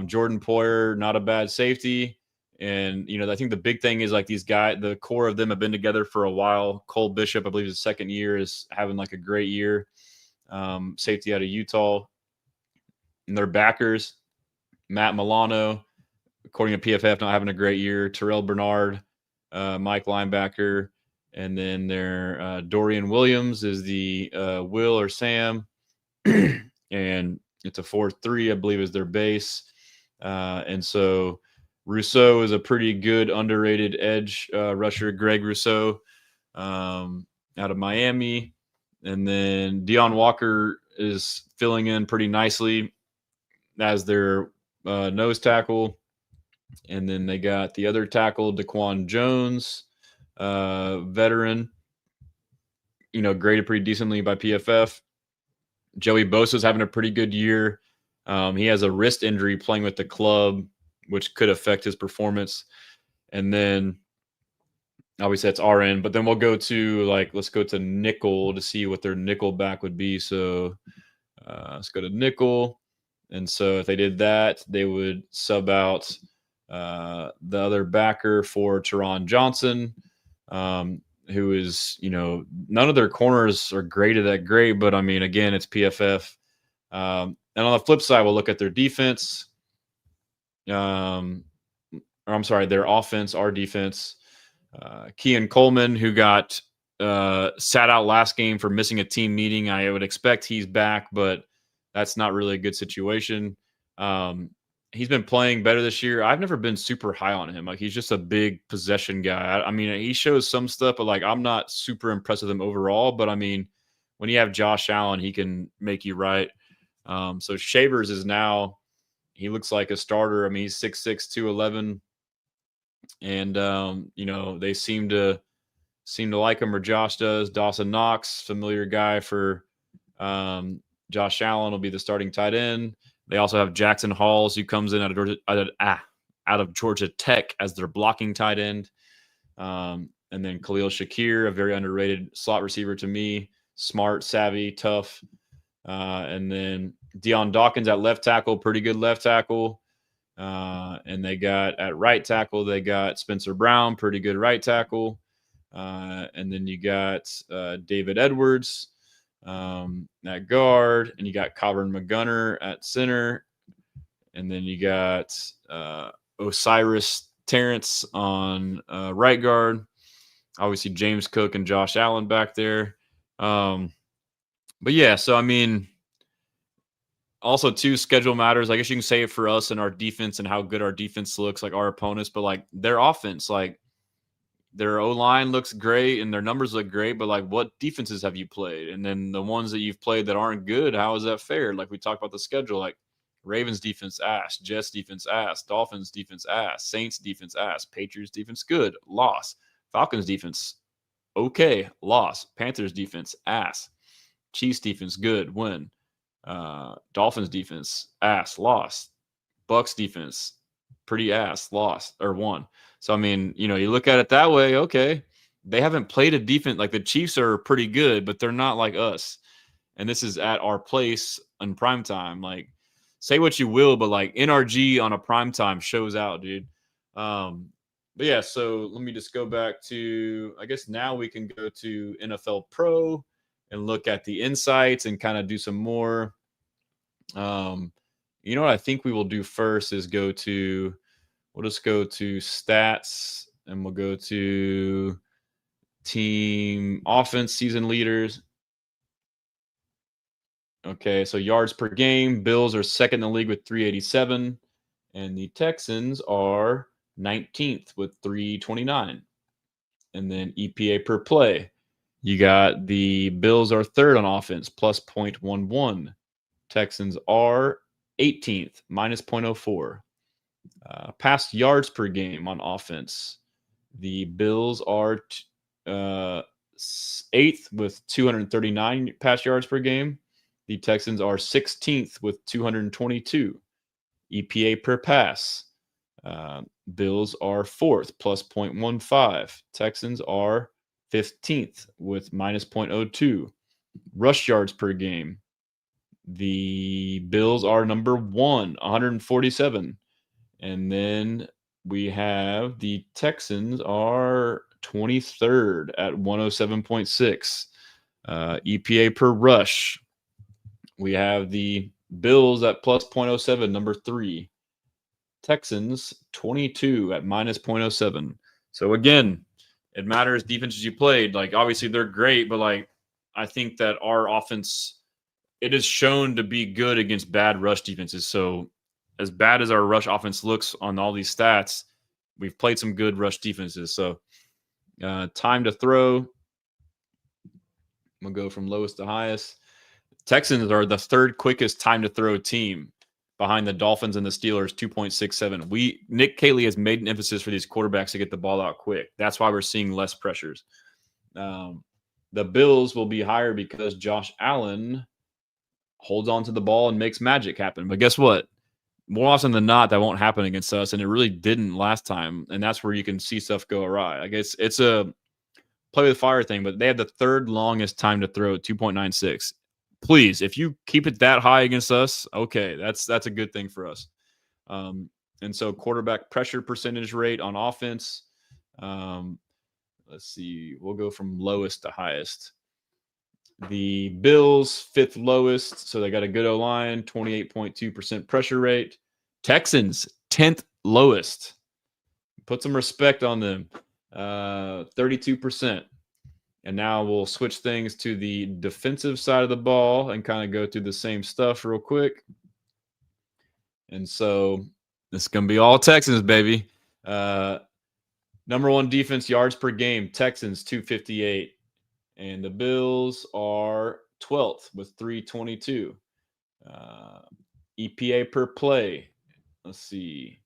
Jordan Poyer, not a bad safety. And, I think the big thing is like these guys, the core of them have been together for a while. Cole Bishop, I believe his second year, is having like a great year. Safety out of Utah. And their backers, Matt Milano, according to PFF, not having a great year. Terrell Bernard, Mike linebacker. And then their Dorian Williams is the Will or Sam. And it's a 4-3, I believe, is their base. And so Rousseau is a pretty good underrated edge rusher, Greg Rousseau, out of Miami. And then Deion Walker is filling in pretty nicely as their nose tackle. And then they got the other tackle, Daquan Jones, veteran, graded pretty decently by PFF. Joey Bosa's having a pretty good year. He has a wrist injury playing with the club, which could affect his performance. And then obviously that's RN, but then we'll go to let's go to nickel to see what their nickel back would be. So let's go to nickel. And so if they did that, they would sub out the other backer for Teron Johnson, who is, none of their corners are graded that great, but I mean, again, it's PFF. And on the flip side, we'll look at their defense. Their offense, our defense. Kean Coleman, who got sat out last game for missing a team meeting. I would expect he's back, but that's not really a good situation. he's been playing better this year. I've never been super high on him. Like, he's just a big possession guy. I mean, he shows some stuff, but like, I'm not super impressed with him overall. But I mean, when you have Josh Allen, he can make you right. So Shavers is now, he looks like a starter. I mean, he's 6'6", 211. And they seem to like him, or Josh does. Dawson Knox, familiar guy for Josh Allen, will be the starting tight end. They also have Jackson Halls, who comes in out of Georgia Tech as their blocking tight end. And then Khalil Shakir, a very underrated slot receiver to me. Smart, savvy, tough. And then Deion Dawkins at left tackle, pretty good left tackle. And they got at right tackle, they got Spencer Brown, pretty good right tackle. And then you got David Edwards at guard, and you got Coburn McGunner at center. And then you got Osiris Terrence on right guard. Obviously, James Cook and Josh Allen back there. But yeah, so I mean, also too, schedule matters. I guess you can say it for us and our defense and how good our defense looks, like our opponents, but like their offense, like their O-line looks great and their numbers look great, but like what defenses have you played? And then the ones that you've played that aren't good, how is that fair? Like we talked about the schedule, like Ravens defense ass, Jets defense ass, Dolphins defense ass, Saints defense ass, Patriots defense good, loss. Falcons defense okay, loss. Panthers defense ass. Chiefs defense good, win. Dolphins defense ass, loss. Bucks defense pretty ass, lost or won. So I mean, you look at it that way, okay. They haven't played a defense, like the Chiefs are pretty good, but they're not like us. And this is at our place in prime time. Like, say what you will, but like NRG on a prime time shows out, dude. But yeah, so let me just go back to, I guess now we can go to NFL Pro and look at the insights and kind of do some more. You know what I think we will do first is we'll just go to stats, and we'll go to team offense season leaders. Okay, so yards per game, Bills are second in the league with 387, and the Texans are 19th with 329. And then EPA per play, you got the Bills are third on offense, plus 0.11. Texans are 18th, minus 0.04. Pass yards per game on offense, the Bills are 8th with 239 pass yards per game. The Texans are 16th with 222. EPA per pass, Bills are 4th, plus 0.15. Texans are 15th with minus 0.02. Rush yards per game, the Bills are number 147. And then we have the Texans are 23rd at 107.6. EPA per rush, we have the Bills at plus 0.07, number 3. Texans 22 at minus 0.07. So again, it matters defenses you played. Like obviously they're great, but like I think that our offense, it is shown to be good against bad rush defenses. So as bad as our rush offense looks on all these stats, we've played some good rush defenses. So time to throw, I'm going to go from lowest to highest. Texans are the third quickest time to throw team behind the Dolphins and the Steelers, 2.67. Nick Caley has made an emphasis for these quarterbacks to get the ball out quick. That's why we're seeing less pressures. The Bills will be higher because Josh Allen holds on to the ball and makes magic happen. But guess what? More often than not, that won't happen against us, and it really didn't last time. And that's where you can see stuff go awry. I guess it's a play with fire thing, but they have the third longest time to throw, 2.96. Please, if you keep it that high against us, okay, that's a good thing for us. And so quarterback pressure percentage rate on offense, let's see, we'll go from lowest to highest. The Bills, 5th lowest, so they got a good O-line, 28.2% pressure rate. Texans, 10th lowest. Put some respect on them, 32%. And now we'll switch things to the defensive side of the ball and kind of go through the same stuff real quick. And so This is going to be all Texans, baby. Number one defense yards per game, Texans 258. And the Bills are 12th with 322. EPA per play. Let's see.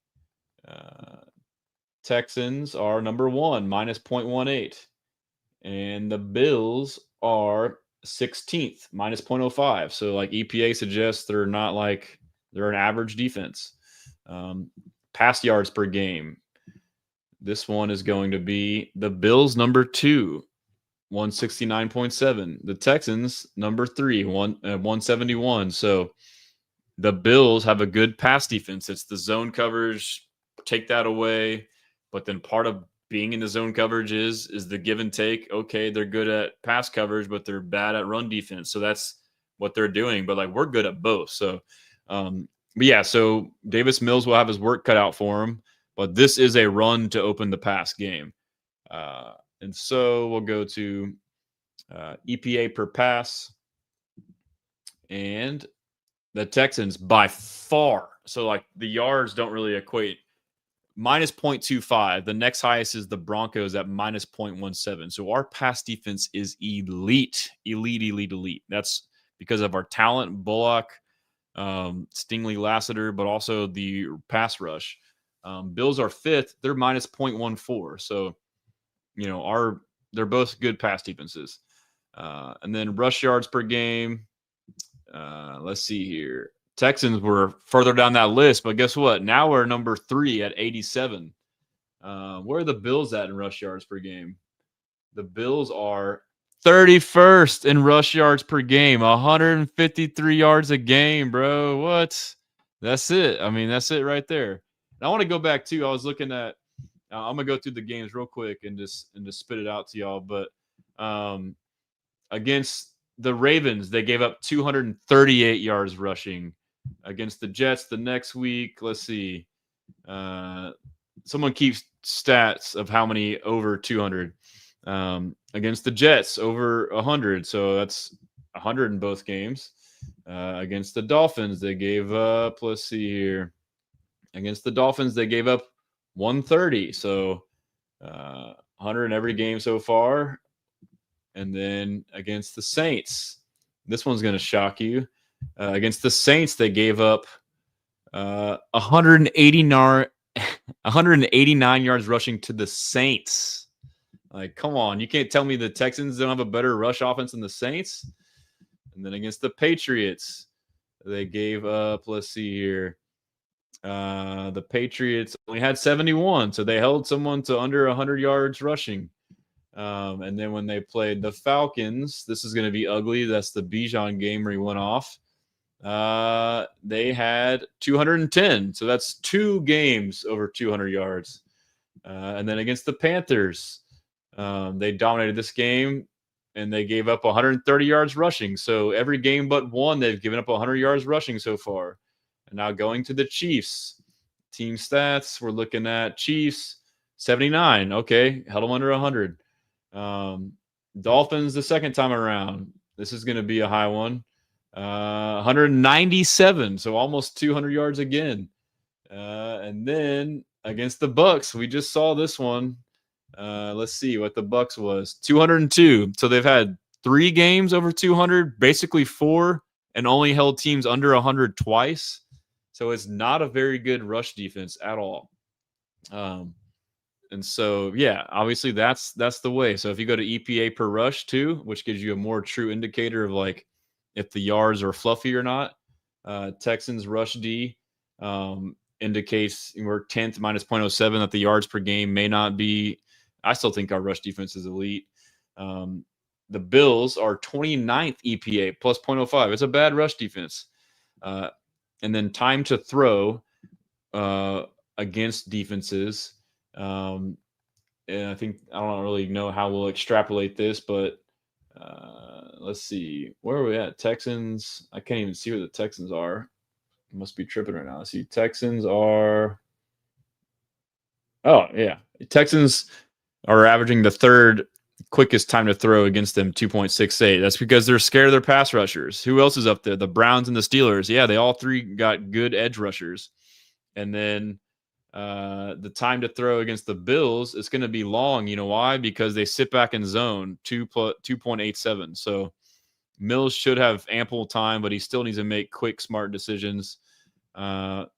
Texans are number one, minus 0.18. And the Bills are 16th, minus 0.05. So, like, EPA suggests they're not like they're an average defense. Pass yards per game. This one is going to be the Bills number 2, 169.7. The Texans number 3, 171. So the Bills have a good pass defense. It's the zone coverage. Take that away. But then part of being in the zone coverage is the give and take. Okay, they're good at pass coverage, but they're bad at run defense. So that's what they're doing. But, like, we're good at both. So, but yeah, so Davis Mills will have his work cut out for him. But this is a run to open the pass game. And so we'll go to EPA per pass. And the Texans by far, so, like, the yards don't really equate, minus 0.25. The next highest is the Broncos at minus 0.17. So our pass defense is elite. That's because of our talent, Bullock, Stingley, Lassiter, but also the pass rush. Bills are 5th. They're minus 0.14. So, you know, they're both good pass defenses. And then rush yards per game. Let's see here. Texans were further down that list, but guess what? Now we're number 3 at 87. Where are the Bills at in rush yards per game? The Bills are 31st in rush yards per game, 153 yards a game, bro. What? That's it. I mean, that's it right there. And I want to go back too. I was looking at. I'm gonna go through the games real quick and just spit it out to y'all. But against the Ravens, they gave up 238 yards rushing. Against the Jets the next week, let's see. Someone keeps stats of how many over 200. Against the Jets, over 100. So that's 100 in both games. Against the Dolphins, they gave up, let's see here. Against the Dolphins, they gave up 130. So 100 in every game so far. And then against the Saints, this one's going to shock you. Against the Saints, they gave up 189 yards rushing to the Saints. Like, come on. You can't tell me the Texans don't have a better rush offense than the Saints. And then against the Patriots, they gave up, let's see here. The Patriots only had 71, so they held someone to under 100 yards rushing. And then when they played the Falcons, this is going to be ugly. That's the Bijan game where he went off. They had 210. So that's 2 games over 200 yards. And then against the Panthers, they dominated this game and they gave up 130 yards rushing. So every game but one, they've given up 100 yards rushing so far. And now going to the Chiefs. Team stats, we're looking at Chiefs, 79. Okay, held them under 100. Dolphins the second time around. This is going to be a high one. 197, so almost 200 yards again. And then against the Bucks, we just saw this one. Let's see what the Bucks was. 202. So they've had 3 games over 200, basically 4, and only held teams under 100 twice. So it's not a very good rush defense at all. And so, yeah, obviously that's the way. So if you go to EPA per rush too, which gives you a more true indicator of like if the yards are fluffy or not, Texans rush D indicates we're 10th minus 0.07, that the yards per game may not be. I still think our rush defense is elite. The Bills are 29th EPA plus 0.05. It's a bad rush defense. And then time to throw against defenses. And I think I don't really know how we'll extrapolate this, but let's see. Where are we at? Texans. I can't even see where the Texans are. I must be tripping right now. I see Texans are. Oh, yeah. Texans are averaging the 3rd quickest time to throw against them, 2.68. That's because they're scared of their pass rushers. Who else is up there? The Browns and the Steelers. Yeah, they all 3 got good edge rushers. And then The time to throw against the Bills is going to be long. You know why? Because they sit back in zone 2.87. So Mills should have ample time, but he still needs to make quick, smart decisions. And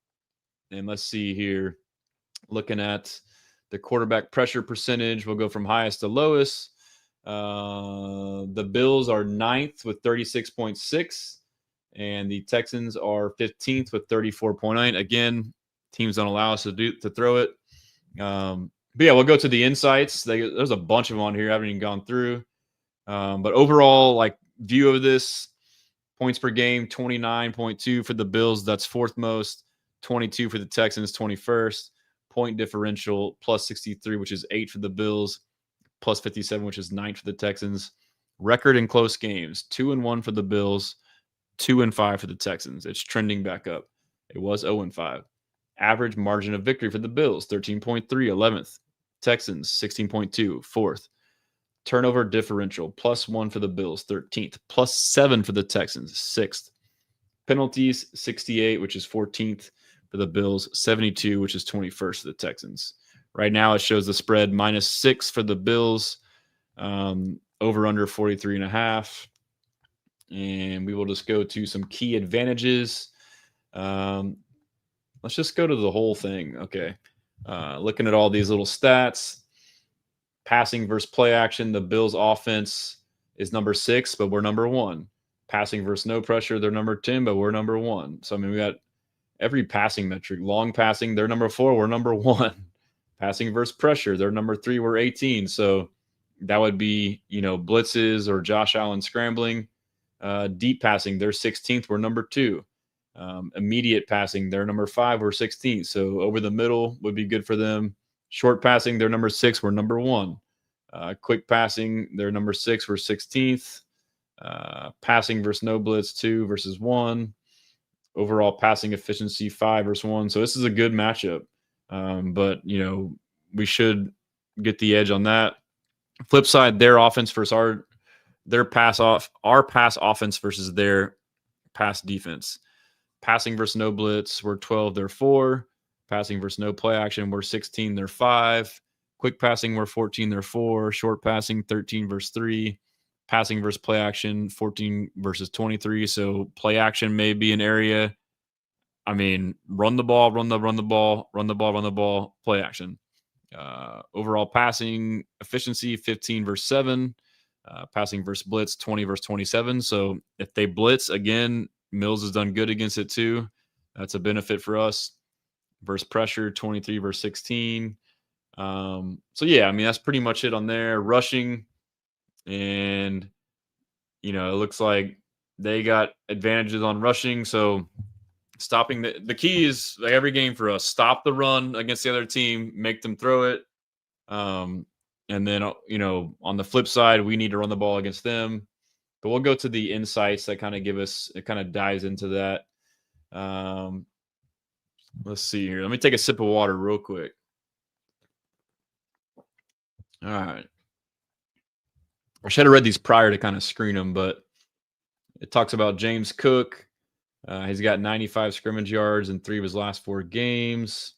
let's see here. Looking at the quarterback pressure percentage, we'll go from highest to lowest. The Bills are 9th with 36.6, and the Texans are 15th with 34.9. Again, teams don't allow us to throw it. But yeah, we'll go to the insights. There's a bunch of them on here I haven't even gone through. But overall, like view of this, points per game, 29.2 for the Bills. That's 4th most. 22 for the Texans, 21st. Point differential, plus 63, which is 8 for the Bills. Plus 57, which is 9 for the Texans. Record in close games, 2-1 for the Bills, 2-5 for the Texans. It's trending back up. It was 0-5. Average margin of victory for the Bills, 13.3, 11th. Texans, 16.2, 4th. Turnover differential, +1 for the Bills, 13th. +7 for the Texans, 6th. Penalties, 68, which is 14th for the Bills, 72, which is 21st for the Texans. Right now, it shows the spread -6 for the Bills, over under 43.5. And we will just go to some key advantages. Let's just go to the whole thing. Okay. Looking at all these little stats, passing versus play action, the Bills offense is number 6, but we're number 1. Passing versus no pressure, they're number 10, but we're number 1. So, I mean, we got every passing metric. Long passing, they're number 4, we're number 1. Passing versus pressure, they're number 3, we're 18. So that would be, blitzes or Josh Allen scrambling. Deep passing, they're 16th, we're number 2. Immediate passing, they're number 5, we're 16th. So over the middle would be good for them. Short passing, they're number 6, we're number 1. Quick passing, they're number 6, we're 16th. Passing versus no blitz, 2 versus 1. Overall passing efficiency, 5 versus 1. So this is a good matchup. But we should get the edge on that. Flip side, their offense versus our pass offense versus their pass defense. Passing versus no blitz, we're 12, they're 4. Passing versus no play action, we're 16, they're 5. Quick passing, we're 14, they're 4. Short passing, 13 versus 3. Passing versus play action, 14 versus 23. So play action may be an area. I mean, run the ball, play action. Overall passing efficiency, 15 versus 7. Passing versus blitz, 20 versus 27. So if they blitz, again, Mills has done good against it too. That's a benefit for us. Versus pressure, 23 versus 16. So yeah, I mean, that's pretty much it on there. Rushing, and it looks like they got advantages on rushing. So stopping the key is, like, every game for us, stop the run against the other team, make them throw it. And then, on the flip side, we need to run the ball against them. But we'll go to the insights that kind of dives into that. Let's see here. Let me take a sip of water real quick. All right. I should have read these prior to kind of screen them, but it talks about James Cook. He's got 95 scrimmage yards in 3 of his last 4 games.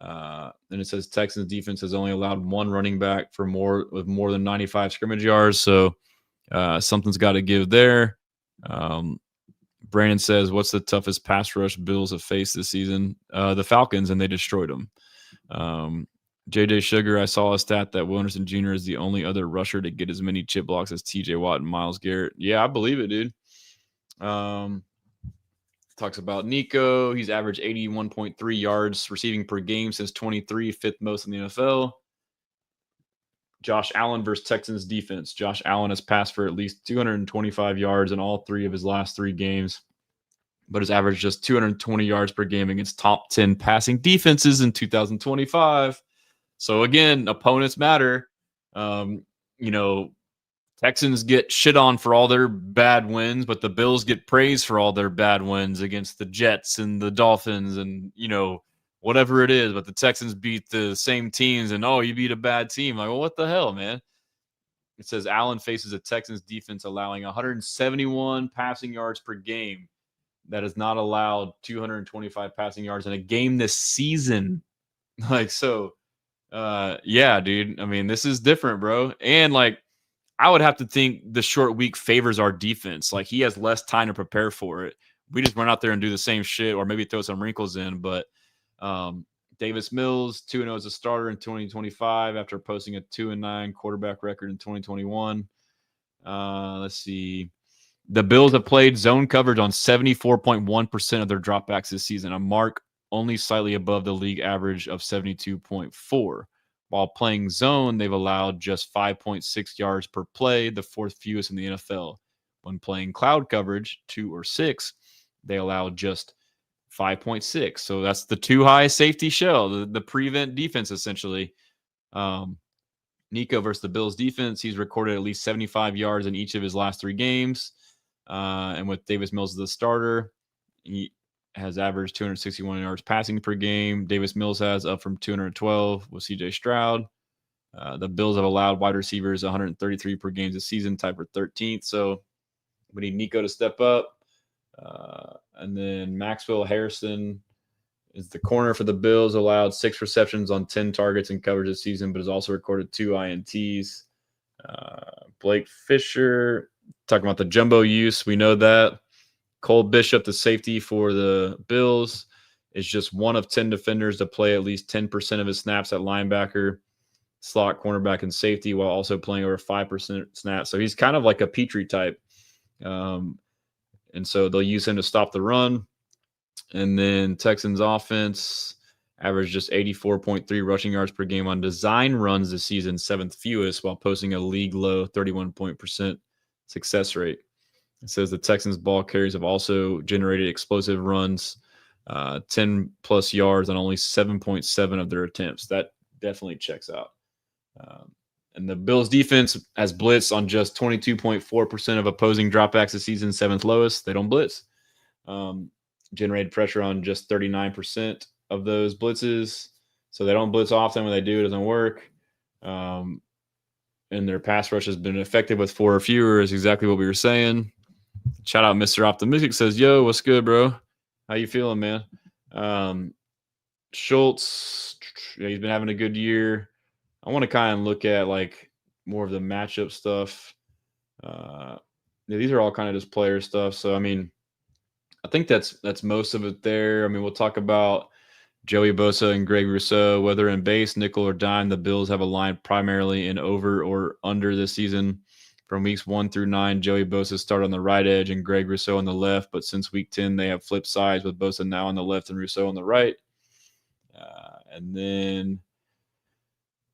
And it says Texans defense has only allowed 1 running back with more than 95 scrimmage yards. So something's got to give there. Brandon says, what's the toughest pass rush Bills have faced this season? The Falcons, and they destroyed them. JJ Sugar, I saw a stat that Will Anderson Jr. is the only other rusher to get as many chip blocks as TJ Watt and Myles Garrett. Yeah, I believe it, dude. Talks about Nico. He's averaged 81.3 yards receiving per game since 23, 5th most in the NFL. Josh Allen versus Texans defense. Josh Allen has passed for at least 225 yards in all 3 of his last 3 games, but has averaged just 220 yards per game against top 10 passing defenses in 2025. So again, opponents matter. Texans get shit on for all their bad wins, but the Bills get praised for all their bad wins against the Jets and the Dolphins and, whatever it is. But the Texans beat the same teams, and, you beat a bad team. Like, well, what the hell, man? It says Allen faces a Texans defense allowing 171 passing yards per game. That has not allowed 225 passing yards in a game this season. Like, so, yeah, dude. I mean, this is different, bro. And like, I would have to think the short week favors our defense. Like, he has less time to prepare for it. We just run out there and do the same shit, or maybe throw some wrinkles in. But Davis Mills, 2-0 as a starter in 2025 after posting a 2-9 quarterback record in 2021. Let's see. The Bills have played zone coverage on 74.1% of their dropbacks this season, a mark only slightly above the league average of 72.4. While playing zone, they've allowed just 5.6 yards per play, the fourth fewest in the NFL. When playing cloud coverage, 2 or 6, they allowed just 5.6. So that's the too high safety shell, the prevent defense, essentially. Nico versus the Bills defense, he's recorded at least 75 yards in each of his last 3 games. And with Davis Mills as the starter, he has averaged 261 yards passing per game. Davis Mills has up from 212 with CJ Stroud. The Bills have allowed wide receivers 133 per game this season, tied for 13th. So we need Nico to step up. And then Maxwell Harrison is the corner for the Bills, allowed 6 receptions on 10 targets in coverage this season, but has also recorded 2 INTs. Blake Fisher, talking about the jumbo use, we know that. Cole Bishop, the safety for the Bills, is just one of 10 defenders to play at least 10% of his snaps at linebacker, slot, cornerback, and safety, while also playing over 5% snaps. So he's kind of like a Petrie type. And so they'll use him to stop the run. And then Texans offense averaged just 84.3 rushing yards per game on design runs this season, 7th fewest, while posting a league low 31% success rate. It says the Texans ball carriers have also generated explosive runs, 10 plus yards on only 7.7 of their attempts. That definitely checks out. And the Bills defense has blitzed on just 22.4% of opposing dropbacks this season, 7th lowest. They don't blitz. Generated pressure on just 39% of those blitzes. So they don't blitz often. When they do, it doesn't work. And their pass rush has been effective with 4 or fewer, is exactly what we were saying. Shout out Mr. Optimistic, says, yo, what's good, bro? How you feeling, man? Schultz, yeah, he's been having a good year. I want to kind of look at like more of the matchup stuff. These are all kind of just player stuff. So, I mean, I think that's most of it there. I mean, we'll talk about Joey Bosa and Greg Rousseau, whether in base, nickel, or dime. The Bills have a line primarily in over or under this season. From weeks 1 through 9, Joey Bosa started on the right edge and Greg Rousseau on the left. But since week 10, they have flipped sides with Bosa now on the left and Rousseau on the right. And then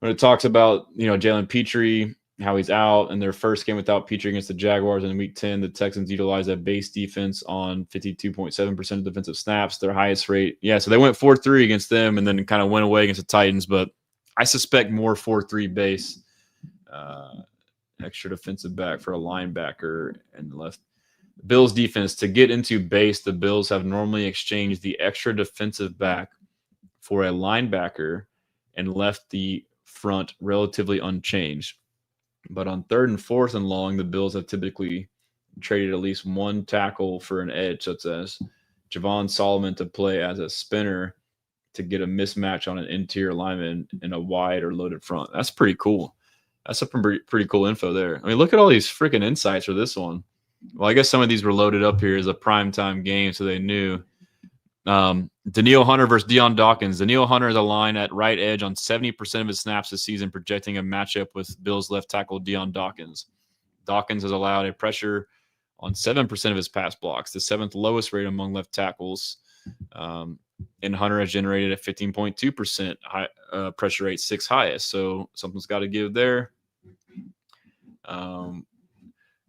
when it talks about, Jalen Petrie, how he's out in their first game without Petrie against the Jaguars in week 10, the Texans utilized that base defense on 52.7% of defensive snaps, their highest rate. Yeah, so they went 4-3 against them and then kind of went away against the Titans, but I suspect more 4-3 base, extra defensive back for a linebacker and left. Bills defense, to get into base, the Bills have normally exchanged the extra defensive back for a linebacker and left the front relatively unchanged. But on 3rd and 4th and long, the Bills have typically traded at least one tackle for an edge, such as Javon Solomon to play as a spinner to get a mismatch on an interior lineman in a wide or loaded front. That's pretty cool. That's some pretty cool info there. I mean, look at all these freaking insights for this one. Well, I guess some of these were loaded up here as a primetime game, so they knew. Danielle Hunter versus Deion Dawkins. Danielle Hunter is a line at right edge on 70% of his snaps this season, projecting a matchup with Bills left tackle Deion Dawkins. Dawkins has allowed a pressure on 7% of his pass blocks, the 7th lowest rate among left tackles. And Hunter has generated a 15.2% pressure rate, 6th highest. So something's got to give there.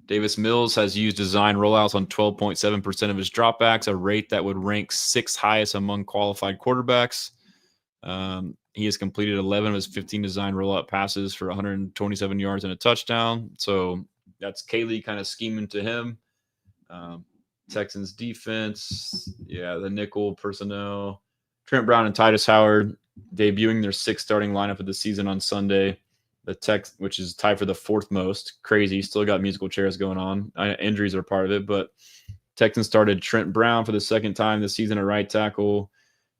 Davis Mills has used design rollouts on 12.7% of his dropbacks, a rate that would rank 6th highest among qualified quarterbacks. He has completed 11 of his 15 design rollout passes for 127 yards and a touchdown. So that's Kaylee kind of scheming to him. Texans defense, the nickel personnel. Trent Brown and Titus Howard debuting their 6th starting lineup of the season on Sunday. The Tex, which is tied for the 4th most. Crazy. Still got musical chairs going on. Injuries are part of it, but Texans started Trent Brown for the 2nd time this season at right tackle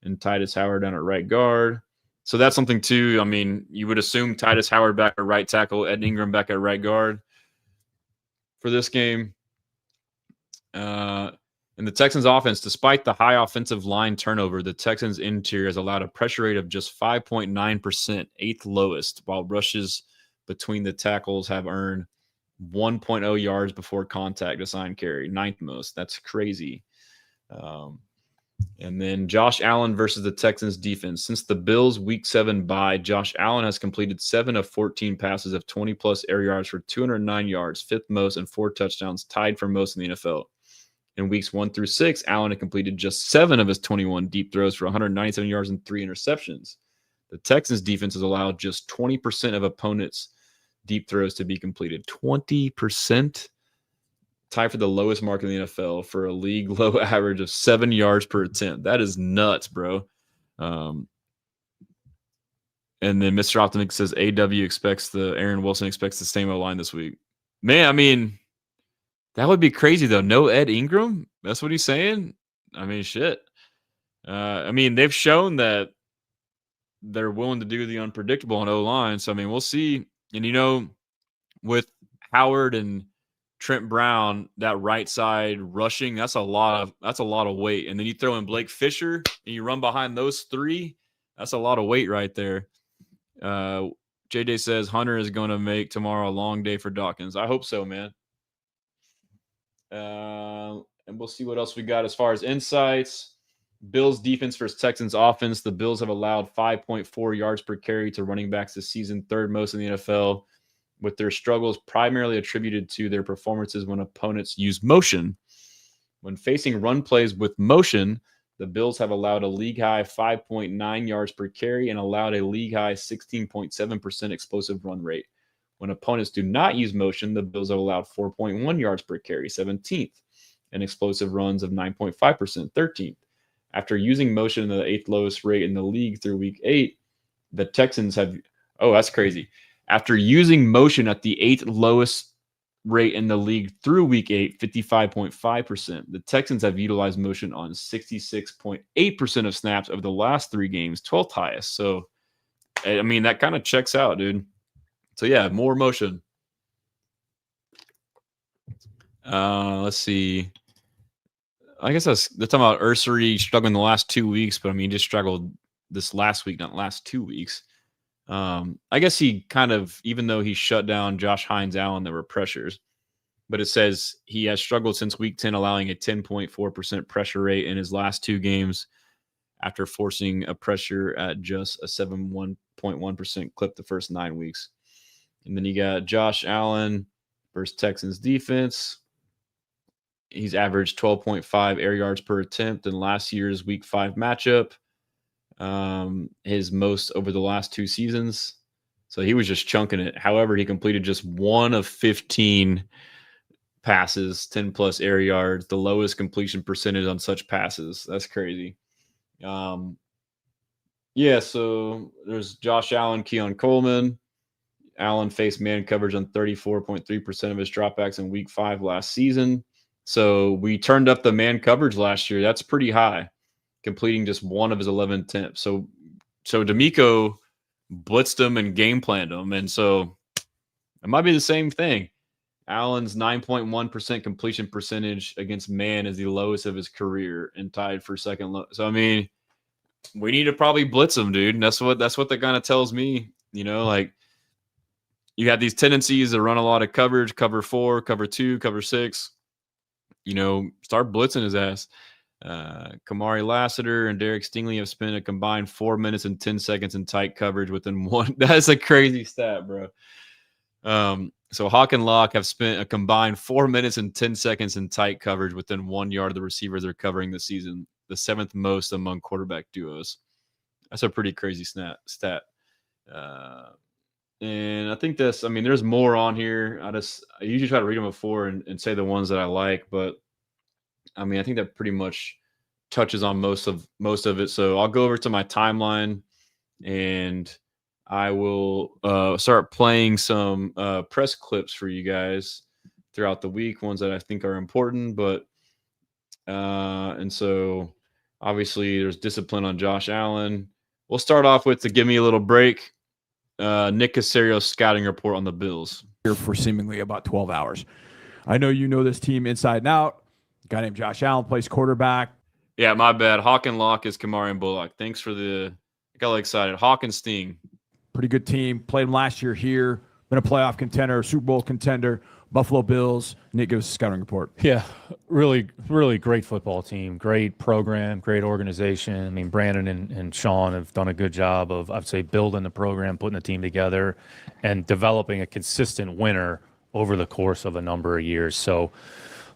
and Titus Howard down at right guard. So that's something too. I mean, you would assume Titus Howard back at right tackle, Ed Ingram back at right guard for this game. In the Texans offense, despite the high offensive line turnover, the Texans interior has allowed a pressure rate of just 5.9%, eighth lowest, while rushes between the tackles have earned 1.0 yards before contact assigned carry, ninth most. That's crazy. And then Josh Allen versus the Texans defense. Since the Bills' Week 7 bye, Josh Allen has completed 7 of 14 passes of 20-plus air yards for 209 yards, fifth most, and 4 touchdowns, tied for most in the NFL. In weeks 1 through 6, Allen had completed just 7 of his 21 deep throws for 197 yards and 3 interceptions. The Texans defense has allowed just 20% of opponents' deep throws to be completed. 20%? Tied for the lowest mark in the NFL for a league low average of 7 yards per attempt. That is nuts, bro. And then Mr. Optimistic says Aaron Wilson expects the same O-line this week. Man, I mean, that would be crazy, though. No Ed Ingram? That's what he's saying? I mean, shit. I mean, they've shown that they're willing to do the unpredictable on O-line. So, I mean, we'll see. And, with Howard and Trent Brown, that right side rushing, that's a lot of weight. And then you throw in Blake Fisher and you run behind those three. That's a lot of weight right there. JJ says Hunter is going to make tomorrow a long day for Dawkins. I hope so, man. And we'll see what else we got as far as insights. Bills defense versus Texans offense. The Bills have allowed 5.4 yards per carry to running backs this season, third most in the NFL, with their struggles primarily attributed to their performances when opponents use motion. When facing run plays with motion, the Bills have allowed a league-high 5.9 yards per carry and allowed a league-high 16.7% explosive run rate. When opponents do not use motion, the Bills have allowed 4.1 yards per carry, 17th, and explosive runs of 9.5%, 13th. After using motion in the 8th lowest rate in the league through week 8, the Texans have – oh, that's crazy. After using motion at the 8th lowest rate in the league through week 8, 55.5%, the Texans have utilized motion on 66.8% of snaps over the last 3 games, 12th highest. So, I mean, that kind of checks out, dude. So, yeah, more motion. Let's see. I guess they're talking about Ursary struggling the last 2 weeks, but I mean, he just struggled this last week, not last 2 weeks. I guess he kind of, even though he shut down Josh Hines Allen, there were pressures, but it says he has struggled since week 10, allowing a 10.4% pressure rate in his last 2 games after forcing a pressure at just a 7.1% clip the first 9 weeks. And then you got Josh Allen versus Texans defense. He's averaged 12.5 air yards per attempt in last year's week 5 matchup. His most over the last 2 seasons. So he was just chunking it. However, he completed just 1 of 15 passes, 10 plus air yards, the lowest completion percentage on such passes. That's crazy. Yeah, so there's Josh Allen, Keon Coleman. Allen faced man coverage on 34.3% of his dropbacks in week 5 last season. So we turned up the man coverage last year. That's pretty high, completing just 1 of his 11 attempts. So D'Amico blitzed him and game planned him. And so it might be the same thing. Allen's 9.1% completion percentage against man is the lowest of his career and tied for second low. So, I mean, we need to probably blitz him, dude. And that's what that kind of tells me, like you have these tendencies to run a lot of coverage, cover 4, cover 2, cover 6, start blitzing his ass. Kamari Lassiter and Derek Stingley have spent a combined 4 minutes and 10 seconds in tight coverage within one. That's a crazy stat, bro. So Hawk and Locke have spent a combined 4 minutes and 10 seconds in tight coverage within 1 yard of the receivers they're covering this season, the 7th most among quarterback duos. That's a pretty crazy stat. And I think there's more on here. I usually try to read them before and say the ones that I like, but I mean, I think that pretty much touches on most of it. So I'll go over to my timeline and I will start playing some press clips for you guys throughout the week, ones that I think are important. But and so obviously there's discipline on Josh Allen. we'll start off with, to give me a little break, Nick Caserio's scouting report on the Bills. Here for seemingly about 12 hours. I know you know this team inside and out. A guy named Josh Allen plays quarterback. Yeah, my bad. Hawk and Locke is Kamari and Bullock. Thanks for I got a little excited. Hawk and Sting. Pretty good team. Played him last year here. Been a playoff contender, Super Bowl contender. Buffalo Bills. Nick, give us a scouting report. Yeah, really, really great football team. Great program, great organization. I mean, Brandon and Sean have done a good job of, I'd say, building the program, putting the team together, and developing a consistent winner over the course of a number of years. So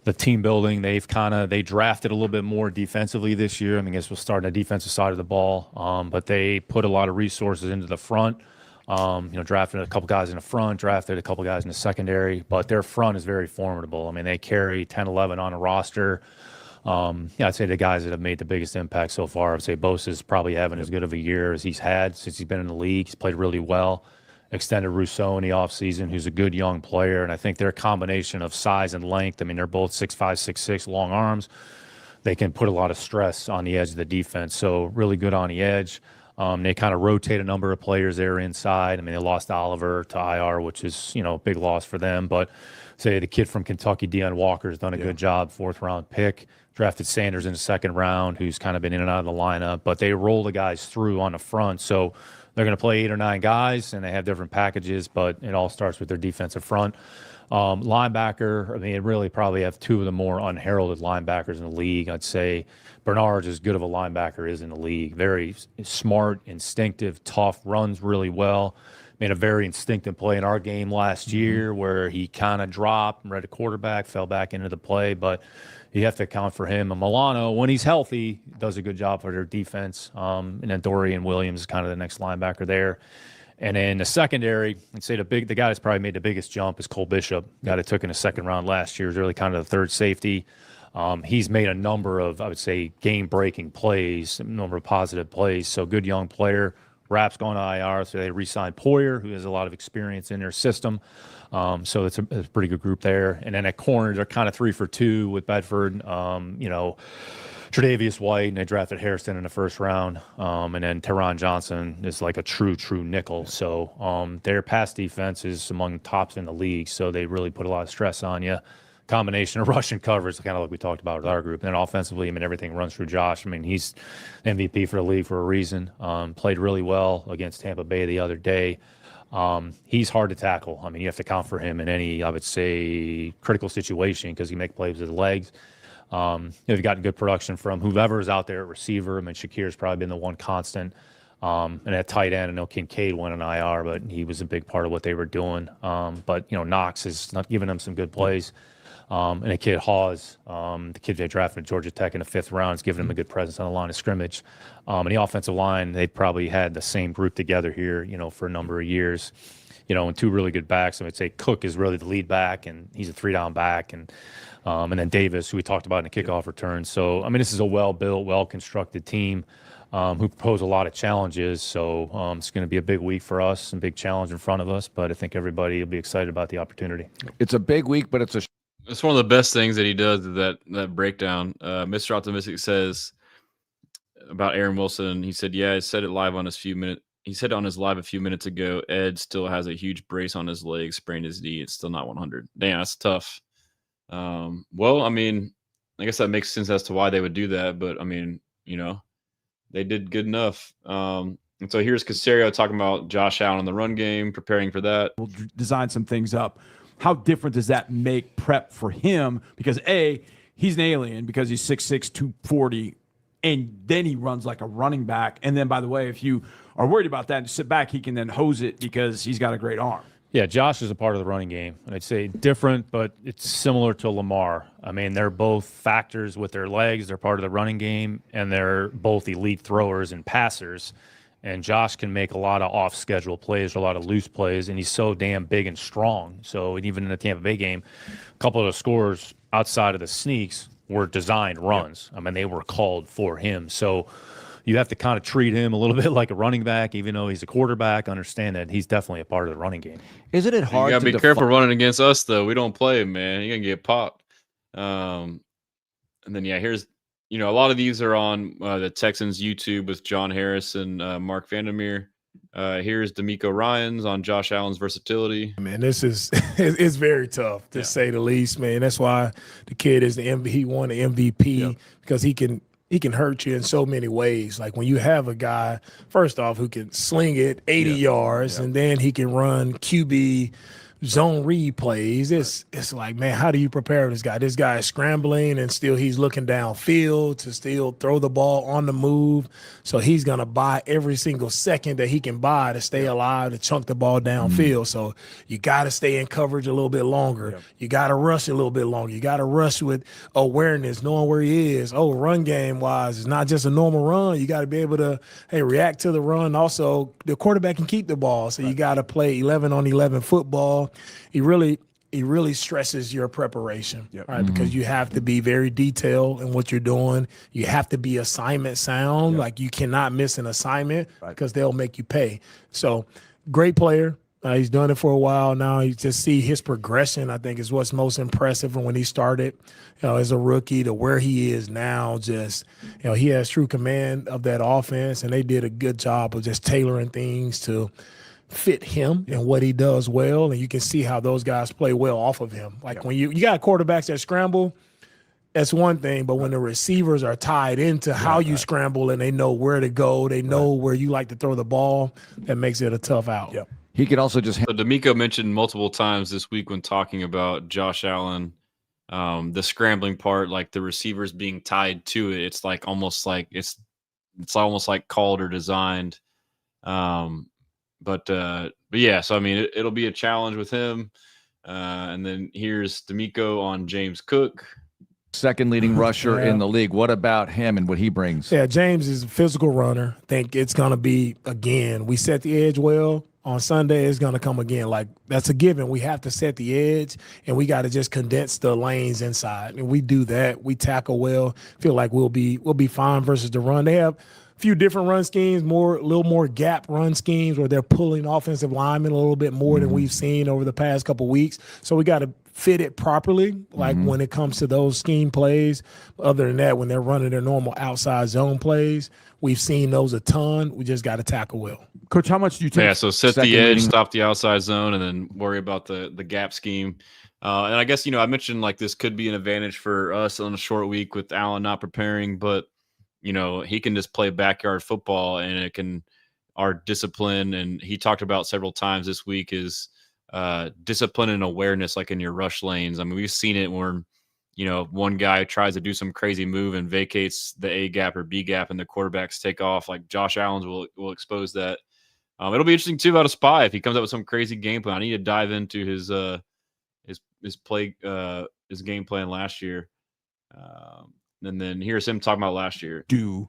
the team building, they drafted a little bit more defensively this year. I mean, I guess we'll start on the defensive side of the ball, but they put a lot of resources into the front. Drafted a couple guys in the front, drafted a couple guys in the secondary, but their front is very formidable. I mean, they carry 10, 11 on a roster. I'd say the guys that have made the biggest impact so far, I'd say Bosa's probably having as good of a year as he's had since he's been in the league. He's played really well. Extended Rousseau in the offseason, who's a good young player, and I think their combination of size and length, I mean, they're both 6'5", 6'6", long arms. They can put a lot of stress on the edge of the defense, so really good on the edge. They kind of rotate a number of players there inside. I mean, they lost Oliver to IR, which is, a big loss for them. But say the kid from Kentucky, Deion Walker, has done a good job, 4th-round pick. Drafted Sanders in the 2nd round, who's kind of been in and out of the lineup. But they roll the guys through on the front. So they're going to play 8 or 9 guys, and they have different packages. But it all starts with their defensive front. Linebacker, I mean, it really probably have 2 of the more unheralded linebackers in the league. I'd say Bernard's as good of a linebacker is in the league. Very smart, instinctive, tough, runs really well. Made a very instinctive play in our game last year where he kind of dropped, read a quarterback, fell back into the play, but you have to account for him. And Milano, when he's healthy, does a good job for their defense. And then Dorian Williams is kind of the next linebacker there. And then the secondary, I'd say the guy that's probably made the biggest jump is Cole Bishop, guy that took in the 2nd round last year, is really kind of the 3rd safety. He's made a number of, I would say, game-breaking plays, a number of positive plays. So good young player. Rapp's going to IR, so they re-signed Poyer, who has a lot of experience in their system. So it's a pretty good group there. And then at corner, they're kind of 3 for 2 with Bedford. Tre'Davious White, and they drafted Harrison in the 1st round. And then Teron Johnson is like a true nickel. So their pass defense is among the tops in the league, so they really put a lot of stress on you. Combination of rush and coverage, kind of like we talked about with our group. And then offensively, I mean, everything runs through Josh. I mean, he's MVP for the league for a reason. Played really well against Tampa Bay the other day. He's hard to tackle. I mean, you have to count for him in any, I would say, critical situation because he makes plays with his legs. They've gotten good production from whoever is out there at receiver. I mean, Shakir's probably been the one constant. And at tight end, I know Kincaid went on IR, but he was a big part of what they were doing. But Knox is not giving them some good plays. And a kid, Hawes, the kid they drafted at Georgia Tech in the 5th round, is giving him a good presence on the line of scrimmage. And the offensive line, they probably had the same group together here, for a number of years. And 2 really good backs. I would say Cook is really the lead back, and he's a 3-down back. And then Davis, who we talked about in the kickoff return. So, I mean, this is a well-built, well-constructed team who propose a lot of challenges. So it's going to be a big week for us and big challenge in front of us. But I think everybody will be excited about the opportunity. It's a big week, but it's one of the best things that he does, that breakdown. Mr. Optimistic says about Aaron Wilson. He said, I said it live on his He said on his live a few minutes ago, Ed still has a huge brace on his leg, sprained his knee. It's still not 100. Damn, that's tough. Well, I mean, I guess that makes sense as to why they would do that. But, I mean, they did good enough. And so here's Caserio talking about Josh Allen in the run game, preparing for that. We'll design some things up. How different does that make prep for him? Because A, he's an alien because he's 6'6", 240, and then he runs like a running back. And then, by the way, if you are worried about that and sit back, he can then hose it because he's got a great arm. Yeah, Josh is a part of the running game. And I'd say different, but it's similar to Lamar. I mean, they're both factors with their legs. They're part of the running game, and they're both elite throwers and passers. And Josh can make a lot of off-schedule plays, a lot of loose plays, and he's so damn big and strong. So even in the Tampa Bay game, a couple of the scores outside of the sneaks were designed runs. I mean, they were called for him. So you have to kind of treat him a little bit like a running back, even though he's a quarterback. Understand that he's definitely a part of the running game. Isn't it hard? You gotta be careful running against us, though. We don't play him, man. You're gonna get popped. And then here's a lot of these are on the Texans YouTube with John Harris and Mark Vandermeer. Here's D'Amico Ryans on Josh Allen's versatility. Man, this is it's very tough to say the least, man. That's why the kid is he won the MVP because he can hurt you in so many ways. Like when you have a guy, first off, who can sling it 80 yards, and then he can run QB zone read plays. It's like, man, how do you prepare this guy? This guy is scrambling and still he's looking downfield to still throw the ball on the move. So he's going to buy every single second that he can buy to stay alive, to chunk the ball downfield. So you got to stay in coverage a little bit longer. You got to rush a little bit longer. You got to rush with awareness, knowing where he is. Run game wise, it's not just a normal run. You got to be able to, react to the run. Also, the quarterback can keep the ball. So you got to play 11 on 11 football. He really stresses your preparation, right? Because you have to be very detailed in what you're doing. You have to be assignment sound. Like you cannot miss an assignment because they'll make you pay. So great player. He's done it for a while now. You just see his progression, I think, is what's most impressive from when he started, as a rookie to where he is now. Just, he has true command of that offense, and they did a good job of just tailoring things to fit him and what he does well, and you can see how those guys play well off of him. Like when you got quarterbacks that scramble, that's one thing, but when the receivers are tied into how you scramble and they know where to go, they know where you like to throw the ball, that makes it a tough out. He could also just So D'Amico mentioned multiple times this week when talking about Josh Allen, the scrambling part, like the receivers being tied to it. It's like almost like it's almost like called or designed. But yeah, so I mean, it'll be a challenge with him. And then here's D'Amico on James Cook, second leading rusher in the league. What about him and what he brings? Yeah, James is a physical runner. I think it's going to be, again, we set the edge well. On Sunday, it's going to come again. Like, that's a given. We have to set the edge, and we got to just condense the lanes inside. And we do that. We tackle well. Feel like we'll be fine versus the run. They have few different run schemes, a little more gap run schemes where they're pulling offensive linemen a little bit more than we've seen over the past couple of weeks. So we got to fit it properly, like when it comes to those scheme plays. Other than that, when they're running their normal outside zone plays, we've seen those a ton. We just got to tackle well. Coach, how much do you take? Yeah, so set the edge, stop the outside zone, and then worry about the gap scheme. And I guess, I mentioned like this could be an advantage for us on a short week with Allen not preparing, but he can just play backyard football, and our discipline. And he talked about several times this week is discipline and awareness, like in your rush lanes. I mean, we've seen it where, one guy tries to do some crazy move and vacates the A gap or B gap and the quarterbacks take off. Like Josh Allen will expose that. It'll be interesting too about a spy if he comes up with some crazy game plan. I need to dive into his game plan last year. And then here's him talking about last year. Do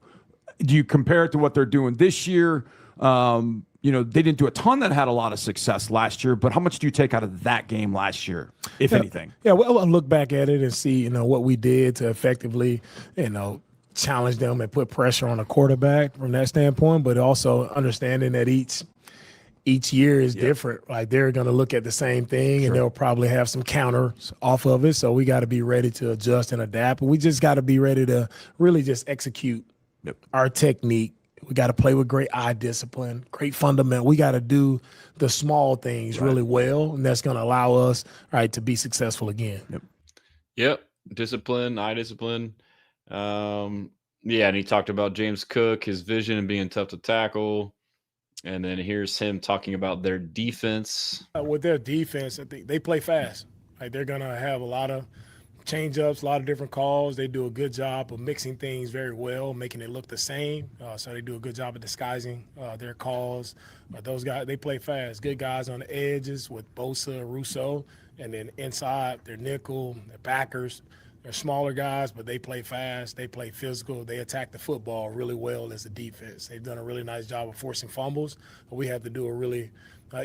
you compare it to what they're doing this year? They didn't do a ton that had a lot of success last year, but how much do you take out of that game last year, if anything? Yeah, well, I'll look back at it and see, what we did to effectively, challenge them and put pressure on a quarterback from that standpoint, but also understanding that each year is different. Like they're going to look at the same thing and they'll probably have some counters off of it. So we got to be ready to adjust and adapt. And we just got to be ready to really just execute our technique. We got to play with great eye discipline, great fundamental. We got to do the small things really well, and that's going to allow us, to be successful again. Yep. Discipline, eye discipline. And he talked about James Cook, his vision and being tough to tackle. And then here's him talking about their defense. With their defense, I think they play fast. Like they're going to have a lot of change-ups, a lot of different calls. They do a good job of mixing things very well, making it look the same. So they do a good job of disguising their calls. But those guys, they play fast. Good guys on the edges with Bosa, Russo, and then inside, they're nickel, they're backers. They're smaller guys, but they play fast. They play physical. They attack the football really well as a defense. They've done a really nice job of forcing fumbles. But we have to do a really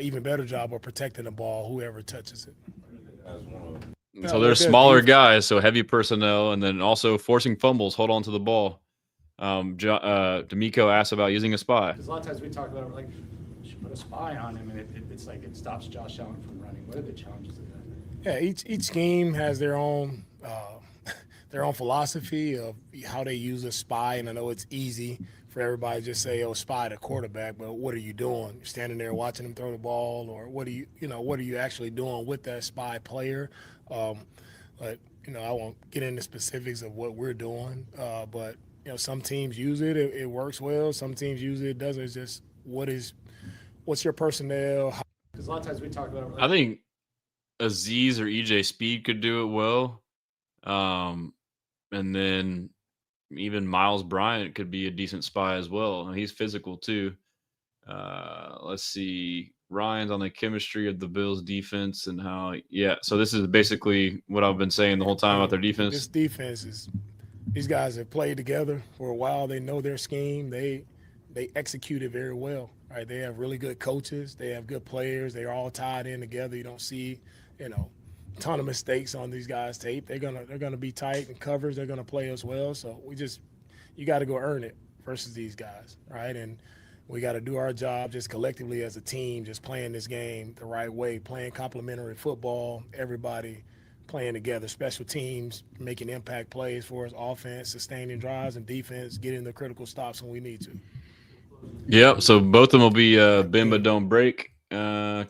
even better job of protecting the ball, whoever touches it. So they're smaller guys, so heavy personnel, and then also forcing fumbles, hold on to the ball. D'Amico asked about using a spy. Because a lot of times we talk about it, like, you should put a spy on him, and it's like it stops Josh Allen from running. What are the challenges of that? Yeah, each scheme has their own their own philosophy of how they use a spy. And I know it's easy for everybody to just say, "Oh, spy the quarterback," but what are you doing? You're standing there watching them throw the ball, or what are you actually doing with that spy player? But I won't get into specifics of what we're doing. But some teams use it. It works well. Some teams use it. It doesn't. It's just what's your personnel? Because a lot of times we talk about it. I think Aziz or EJ Speed could do it well. And then even Miles Bryant could be a decent spy as well. He's physical too. Let's see. Ryan's on the chemistry of the Bills defense and how, so this is basically what I've been saying the whole time about their defense. This defense these guys have played together for a while. They know their scheme. They execute it very well. Right? They have really good coaches. They have good players. They're all tied in together. You don't see, a ton of mistakes on these guys' tape. They're gonna be tight and covers. They're gonna play as well. So you got to go earn it versus these guys, right? And we got to do our job just collectively as a team, just playing this game the right way, playing complementary football, everybody playing together, special teams, making impact plays for us, offense, sustaining drives, and defense, getting the critical stops when we need to. Yep. So both of them will be bend but don't break. And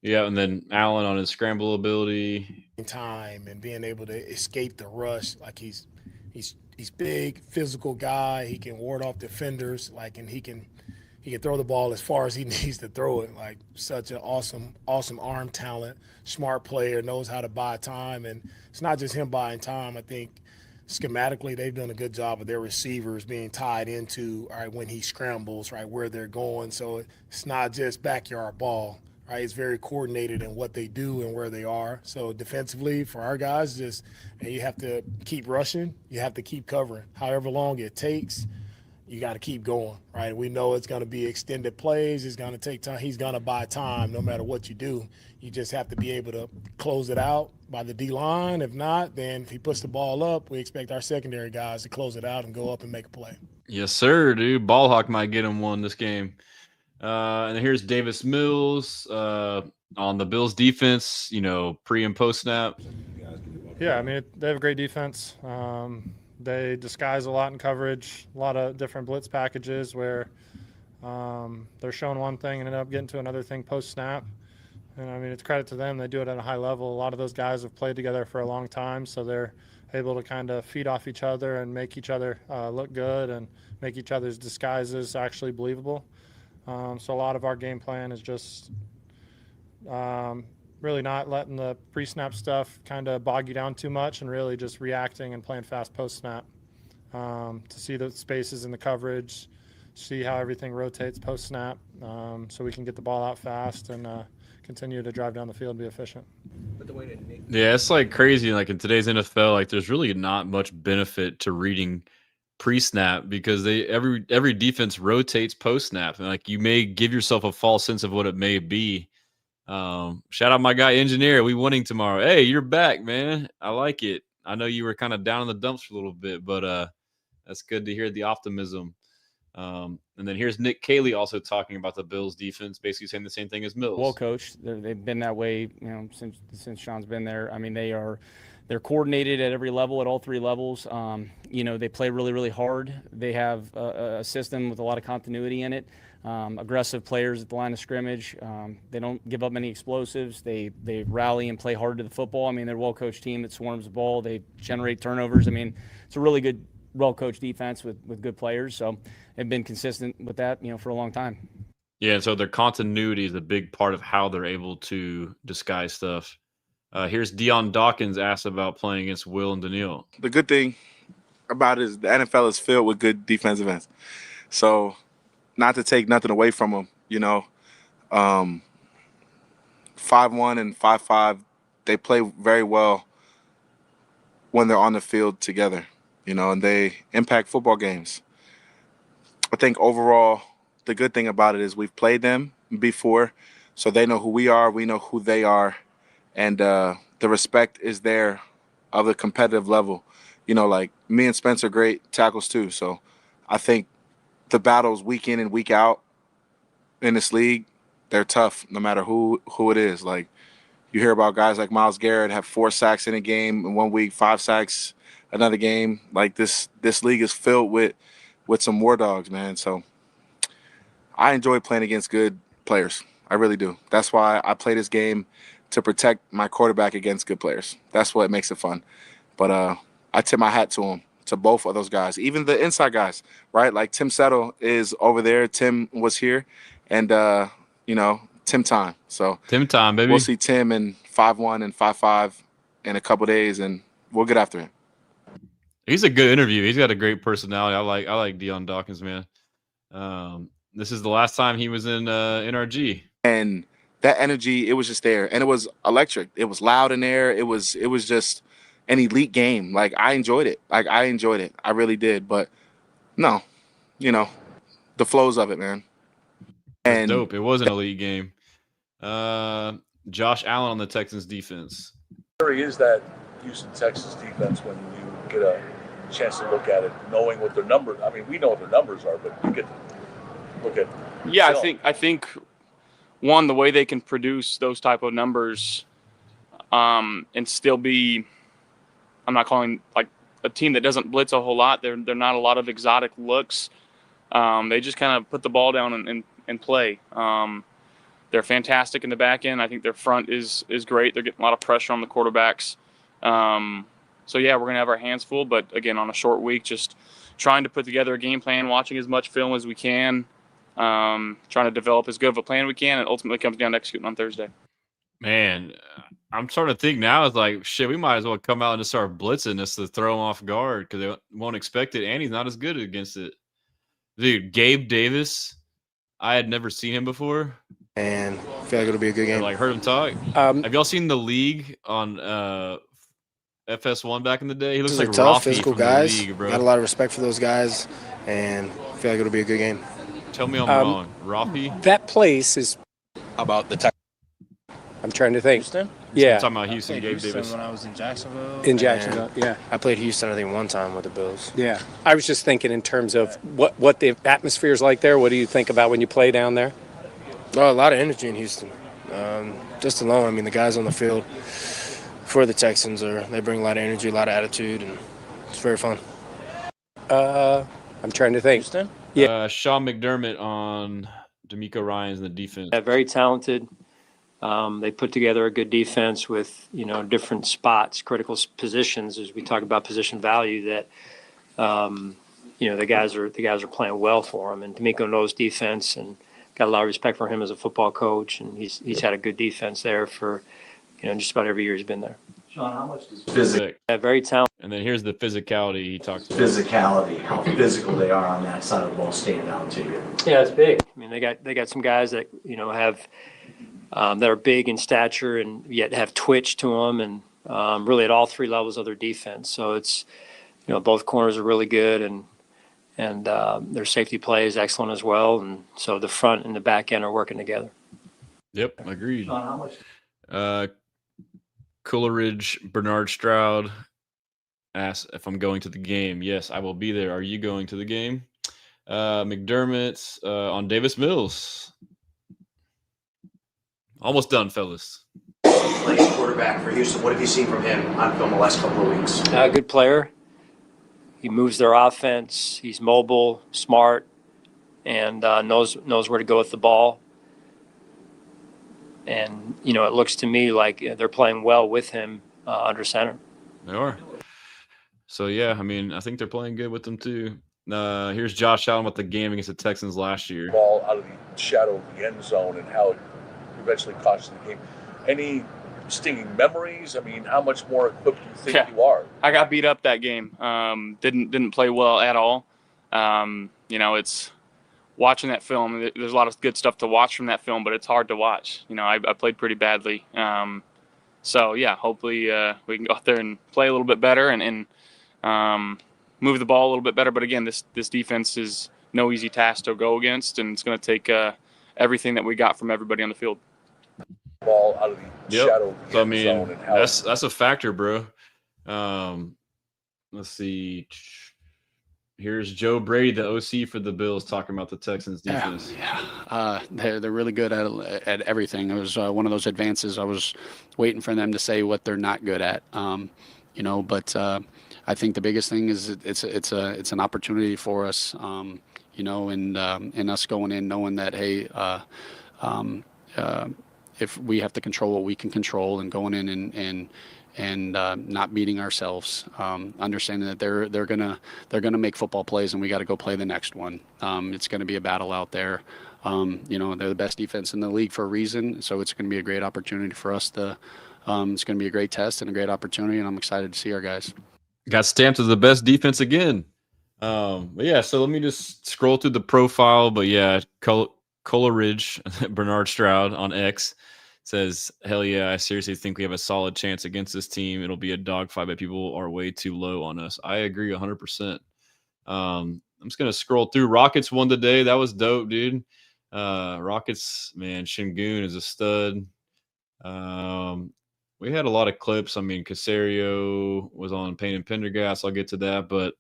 then Allen on his scramble ability. Time and being able to escape the rush, like he's big, physical guy. He can ward off defenders, and he can throw the ball as far as he needs to throw it. Like, such an awesome arm talent, smart player, knows how to buy time. And it's not just him buying time. I think schematically they've done a good job of their receivers being tied into, all right, when he scrambles, right, where they're going. So it's not just backyard ball, right? It's very coordinated in what they do and where they are. So defensively for our guys, you have to keep rushing. You have to keep covering. However long it takes, you got to keep going, right? We know it's going to be extended plays. It's going to take time. He's going to buy time no matter what you do. You just have to be able to close it out by the D-line. If not, then if he puts the ball up, we expect our secondary guys to close it out and go up and make a play. Yes, sir, dude. Ball hawk might get him one this game. And here's Davis Mills on the Bills defense, pre and post snap. Yeah, I mean, they have a great defense. They disguise a lot in coverage, a lot of different blitz packages where they're showing one thing and end up getting to another thing post snap. And I mean, it's credit to them. They do it at a high level. A lot of those guys have played together for a long time, so they're able to kind of feed off each other and make each other look good and make each other's disguises actually believable. So a lot of our game plan is just really not letting the pre-snap stuff kind of bog you down too much and really just reacting and playing fast post-snap to see the spaces in the coverage, see how everything rotates post-snap so we can get the ball out fast and continue to drive down the field and be efficient. Yeah, it's like crazy. Like in today's NFL, like there's really not much benefit to reading pre-snap because every defense rotates post-snap, and like you may give yourself a false sense of what it may be. Shout out my guy Engineer. We winning tomorrow. Hey, you're back, man. I like it. I know you were kind of down in the dumps for a little bit, but that's good to hear the optimism. And then here's Nick Caley also talking about the Bills defense, basically saying the same thing as Mills. Well coached. They've been that way, since Sean's been there. I mean, they're coordinated at every level, at all three levels. They play really, really hard. They have a system with a lot of continuity in it. Aggressive players at the line of scrimmage. They don't give up many explosives. They rally and play hard to the football. I mean, they're a well-coached team that swarms the ball. They generate turnovers. I mean, it's a really good, well-coached defense with good players. So they've been consistent with that, for a long time. Yeah, so their continuity is a big part of how they're able to disguise stuff. Here's Dion Dawkins asked about playing against Will and Daniil. The good thing about it is the NFL is filled with good defensive ends. So not to take nothing away from them, 5'1" and 5'5", they play very well when they're on the field together, and they impact football games. I think overall, the good thing about it is we've played them before, so they know who we are, we know who they are, and the respect is there of the competitive level. Like me and Spence are great tackles too, so I think the battles week in and week out in this league, they're tough no matter who it is. Like, you hear about guys like Myles Garrett have 4 sacks in a game in 1 week, 5 sacks another game. Like this league is filled with some war dogs, man. So I enjoy playing against good players. I really do. That's why I play this game, to protect my quarterback against good players. That's what makes it fun. But I tip my hat to them, to both of those guys, even the inside guys, right? Like Tim Settle is over there. Tim was here, and Tim Time. So Tim Time, baby. we'll see Tim in 5-1 and 5-5 in a couple days, and we'll get after him. He's a good interview. He's got a great personality. I like Deion Dawkins, man. This is the last time he was in NRG, and that energy, it was just there, and it was electric. It was loud in there. It was just an elite game. Like, I enjoyed it. I really did. But no, the flows of it, man. And dope. It was an elite game. Josh Allen on the Texans defense. Where is that Houston Texans defense when you get a chance to look at it, knowing what their numbers? I mean, we know what their numbers are, but you get to look at. Yeah, I think one, the way they can produce those type of numbers, and still be, I'm not calling like a team that doesn't blitz a whole lot. They're not a lot of exotic looks. They just kind of put the ball down and play. They're fantastic in the back end. I think their front is great. They're getting a lot of pressure on the quarterbacks. So yeah, we're gonna have our hands full. But again, on a short week, just trying to put together a game plan, watching as much film as we can. Trying to develop as good of a plan we can, and ultimately comes down to executing on Thursday. Man, I'm starting to think now, it's like, shit, we might as well come out and just start blitzing this to throw him off guard, because they won't expect it, and he's not as good against it. Dude, Gabe Davis, I had never seen him before, and I feel like it'll be a good game. Like, heard him talk. Have y'all seen the league on FS1 back in the day? He looks like tough, Rafi physical from guys. the league, bro. Got a lot of respect for those guys, and I feel like it'll be a good game. Tell me I'm wrong. Rafi? That place is about the Texans. I'm trying to think. I'm Yeah. talking about Houston, Gabe Davis. When I was in Jacksonville. In Jacksonville, yeah. I played Houston, I think, one time with the Bills. Yeah. I was just thinking in terms of what the atmosphere is like there. What do you think about when you play down there? Oh, a lot of energy in Houston. Just alone, I mean, the guys on the field for the Texans, they bring a lot of energy, a lot of attitude, and it's very fun. I'm trying to think. Houston? Yeah. Sean McDermott on D'Amico Ryans in the defense. Yeah, very talented. They put together a good defense with, different spots, critical positions, as we talk about position value, that, the guys are playing well for him. And D'Amico knows defense and got a lot of respect for him as a football coach. And he's had a good defense there for, just about every year he's been there. Sean, how much does physical? Yeah, very talented. And then here's the physicality he talks about. Physicality, how physical they are on that side of the ball, stand out to you. Yeah, it's big. I mean, they got some guys that have that are big in stature and yet have twitch to them, and really at all three levels of their defense. So it's both corners are really good, and their safety play is excellent as well. And so the front and the back end are working together. Yep, agreed. Sean, how much? Coleridge Bernard Stroud asks if I'm going to the game. Yes, I will be there. Are you going to the game? McDermott on Davis Mills. Almost done, fellas. Plays quarterback for Houston. What have you seen from him on film the last couple of weeks? Good player. He moves their offense. He's mobile, smart, and knows where to go with the ball. And, it looks to me like they're playing well with him under center. They are. So, yeah, I mean, I think they're playing good with them, too. Here's Josh Allen with the game against the Texans last year. Ball out of the shadow of the end zone and how it eventually cost the game. Any stinging memories? I mean, how much more equipped do you think you are? I got beat up that game. Didn't play well at all. It's watching that film. There's a lot of good stuff to watch from that film, but it's hard to watch. I played pretty badly. So yeah, hopefully we can go out there and play a little bit better and move the ball a little bit better. But again, this defense is no easy task to go against, and it's going to take everything that we got from everybody on the field. Ball out of the shadow of the end zone and how that's a factor, bro. Let's see. Here's Joe Brady, the OC for the Bills, talking about the Texans defense. They're really good at everything. It was one of those advances. I was waiting for them to say what they're not good at. But I think the biggest thing is it's an opportunity for us. And us going in knowing that if we have to control what we can control and going in and not beating ourselves, understanding that they're gonna make football plays and we got to go play the next one. It's going to be a battle out there. They're the best defense in the league for a reason, so it's going to be a great opportunity for us to. It's going to be a great test and a great opportunity, and I'm excited to see our guys. Got stamped as the best defense again. So let me just scroll through the profile. But yeah, Coleridge, Bernard Stroud on X says, hell yeah, I seriously think we have a solid chance against this team. It'll be a dogfight, but people are way too low on us. I agree 100%. I'm just going to scroll through. Rockets won today. That was dope, dude. Rockets, man, Şengün is a stud. We had a lot of clips. I mean, Casario was on Payne and Pendergast. I'll get to that. But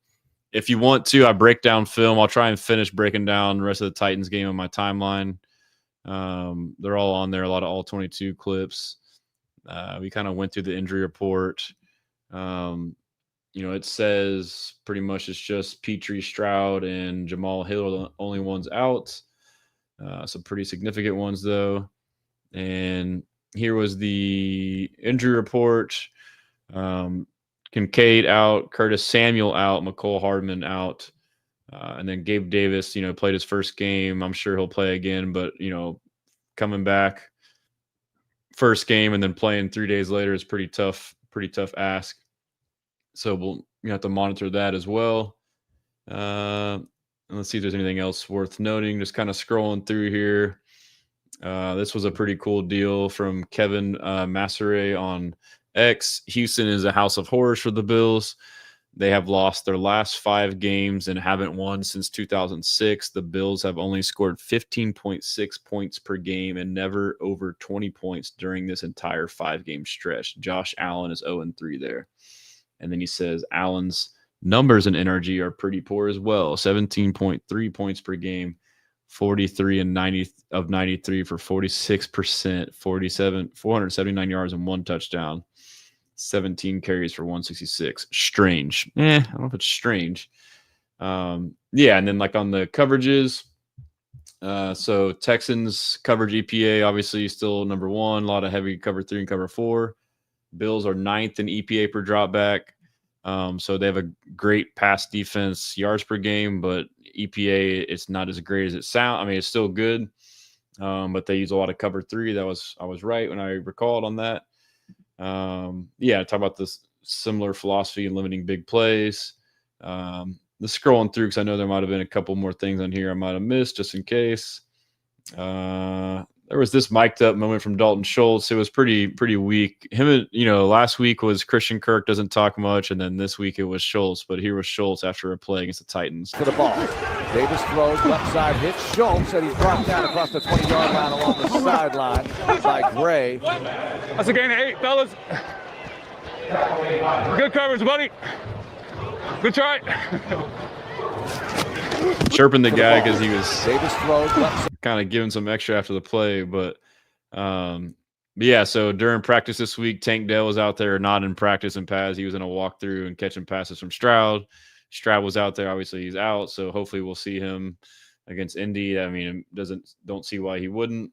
if you want to, I break down film. I'll try and finish breaking down the rest of the Titans game on my timeline. They're all on there, a lot of all 22 clips. We kind of went through the injury report. It says pretty much it's just Petrie, Stroud, and Jamal Hill are the only ones out. Some pretty significant ones, though. And here was the injury report. Kincaid out, Curtis Samuel out, McCole Hardman out. And then Gabe Davis, played his first game. I'm sure he'll play again, but, coming back first game and then playing 3 days later is pretty tough ask. So we'll have to monitor that as well. And let's see if there's anything else worth noting. Just kind of scrolling through here. This was a pretty cool deal from Kevin Masseray on X. Houston is a house of horrors for the Bills. They have lost their last 5 games and haven't won since 2006. The Bills have only scored 15.6 points per game and never over 20 points during this entire 5-game stretch. Josh Allen is 0-3 there. And then he says Allen's numbers in NRG are pretty poor as well. 17.3 points per game, 43 and 90 of 93 for 46%, 479 yards and 1 touchdown. 17 carries for 166. Strange. I don't know if it's strange. And then like on the coverages, so Texans coverage EPA obviously still number 1. A lot of heavy cover 3 and cover 4. Bills are 9th in EPA per drop back. So they have a great pass defense yards per game, but EPA it's not as great as it sounds. I mean, it's still good, but they use a lot of cover 3. I was right when I recalled on that. Talk about this similar philosophy in limiting big plays. Just scrolling through because I know there might have been a couple more things on here I might have missed just in case. There was this mic'd up moment from Dalton Schultz. It was pretty weak. Last week was Christian Kirk doesn't talk much, and then this week it was Schultz. But here was Schultz after a play against the Titans. To the ball. Davis throws left side, hits Schultz, and he's brought down across the 20-yard line along the sideline by Gray. That's a gain of 8, fellas. Good coverage, buddy. Good try. Chirping the guy because he was kind of giving some extra after the play. But so during practice this week, Tank Dell was out there, not in practice and pads. He was in a walkthrough and catching passes from Stroud. Stroud was out there. Obviously, he's out. So hopefully we'll see him against Indy. I mean, don't see why he wouldn't.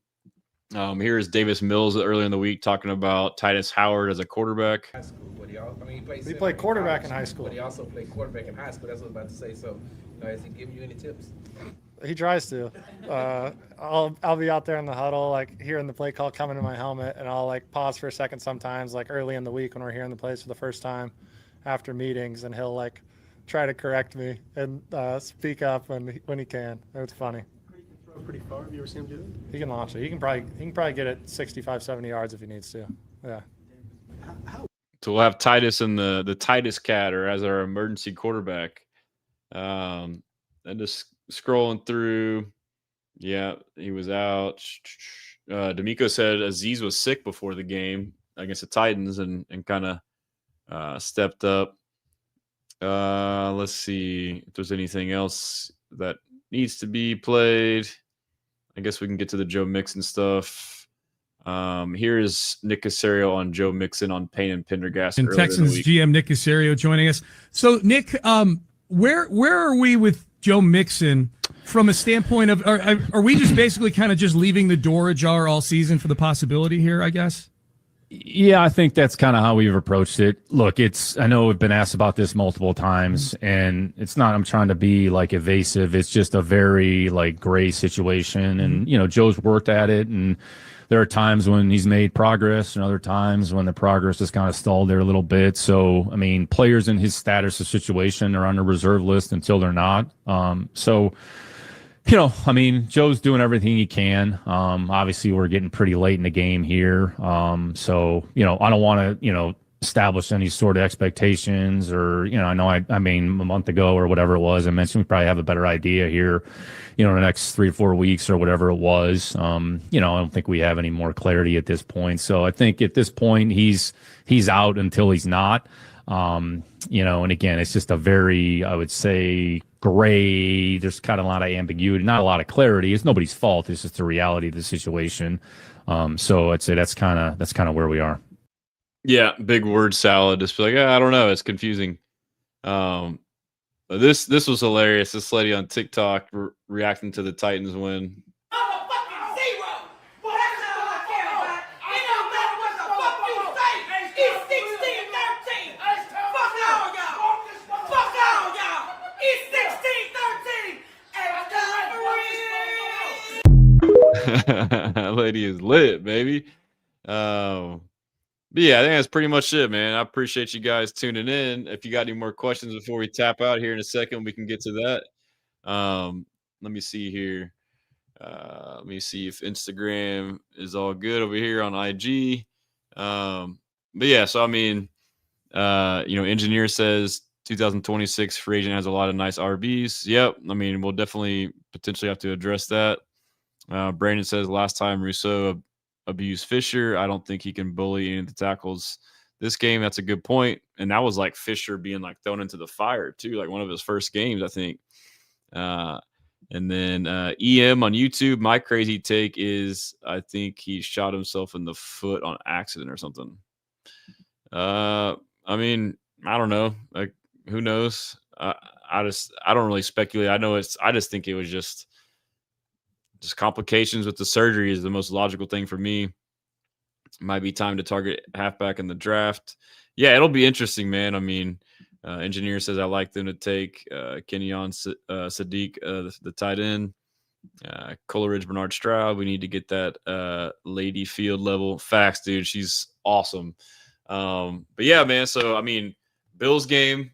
Here is Davis Mills earlier in the week talking about Titus Howard as a quarterback. High school, but he played quarterback in high school. But he also played quarterback in high school. That's what I was about to say. So, has he given you any tips? He tries to. I'll be out there in the huddle, like hearing the play call coming to my helmet, and I'll like pause for a second sometimes, like early in the week when we're hearing the plays for the first time after meetings, and he'll like try to correct me and speak up when he can. It's funny. Pretty far. Have you ever seen him do that? He can launch it. He can probably get it 65, 70 yards if he needs to. Yeah. So we'll have Titus and the Titus Cat, or as our emergency quarterback. And just scrolling through, he was out. D'Amico said Aziz was sick before the game against the Titans and kind of stepped up. Let's see if there's anything else that needs to be played. I guess we can get to the Joe Mixon stuff. Here is Nick Casario on Joe Mixon on Payne and Pendergast. And Texans GM Nick Casario joining us. So, Nick, where are we with Joe Mixon from a standpoint of are we just basically kind of just leaving the door ajar all season for the possibility here, I guess? Yeah, I think that's kind of how we've approached it. Look, I know we've been asked about this multiple times, and it's not I'm trying to be like evasive. It's just a very like gray situation. And, Joe's worked at it, and there are times when he's made progress and other times when the progress is kind of stalled there a little bit. So, I mean, players in his status of situation are on the reserve list until they're not. Joe's doing everything he can. Obviously, we're getting pretty late in the game here. I don't want to, establish any sort of expectations or, I know a month ago or whatever it was, I mentioned we probably have a better idea here, in the next 3 or 4 weeks or whatever it was. I don't think we have any more clarity at this point. So I think at this point, he's out until he's not. And again, it's just a very, I would say, gray. There's kind of a lot of ambiguity, not a lot of clarity. It's nobody's fault. It's just the reality of the situation. So I'd say that's kind of where we are. Yeah, big word salad. Just be like, I don't know. It's confusing. This was hilarious. This lady on TikTok reacting to the Titans win. Lady is lit, baby. But yeah, I think that's pretty much it, man. I appreciate you guys tuning in. If you got any more questions before we tap out here in a second, we can get to that. Let me see here. Let me see if Instagram is all good over here on IG. But yeah, so engineer says 2026 free agent has a lot of nice RBs. Yep. We'll definitely potentially have to address that. Brandon says last time Rousseau abused Fisher. I don't think he can bully any of the tackles this game. That's a good point. And that was like Fisher being like thrown into the fire too, like one of his first games, I think. And then EM on YouTube, my crazy take is I think he shot himself in the foot on accident or something. I don't know. Like, who knows? I don't really speculate. I just think it was just complications with the surgery is the most logical thing for me. Might be time to target halfback in the draft. Yeah, it'll be interesting, man. Engineer says I like them to take Kenyon Sadiq, the tight end, Coleridge, Bernard Stroud. We need to get that Lady Field level. Facts, dude. She's awesome. But yeah, man. So, Bills game.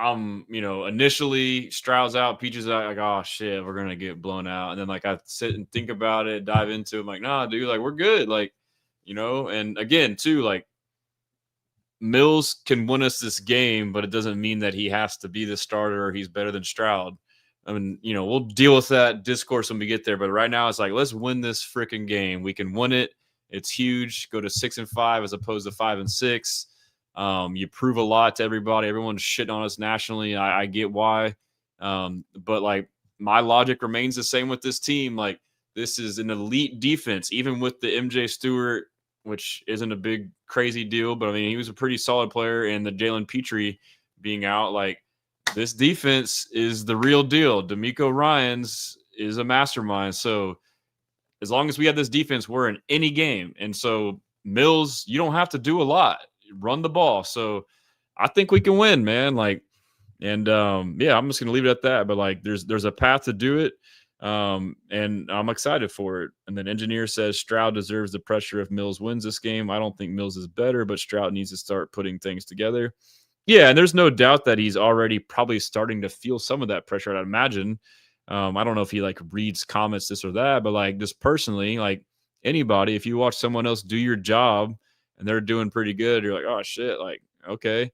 Initially Stroud's out, Peaches out, like, oh shit, we're gonna get blown out. And then I sit and think about it, dive into it. I'm like, nah, dude, we're good. And again, too, Mills can win us this game, but it doesn't mean that he has to be the starter or he's better than Stroud. We'll deal with that discourse when we get there. But right now it's let's win this freaking game. We can win it. It's huge. Go to 6-5 as opposed to 5-6. You prove a lot to everybody. Everyone's shitting on us nationally. I get why. But my logic remains the same with this team. This is an elite defense, even with the MJ Stewart, which isn't a big crazy deal, but he was a pretty solid player, and the Jalen Petrie being out. This defense is the real deal. D'Amico Ryans is a mastermind. So as long as we have this defense, we're in any game. And so Mills, you don't have to do a lot. Run the ball. So I think we can win, man. I'm just gonna leave it at that. But there's a path to do it. And I'm excited for it. And then engineer says Stroud deserves the pressure if Mills wins this game. I don't think Mills is better, but Stroud needs to start putting things together. Yeah, and there's no doubt that he's already probably starting to feel some of that pressure, I'd imagine. I don't know if he reads comments, this or that, but just personally, anybody, if you watch someone else do your job and they're doing pretty good, you're like, oh shit, okay.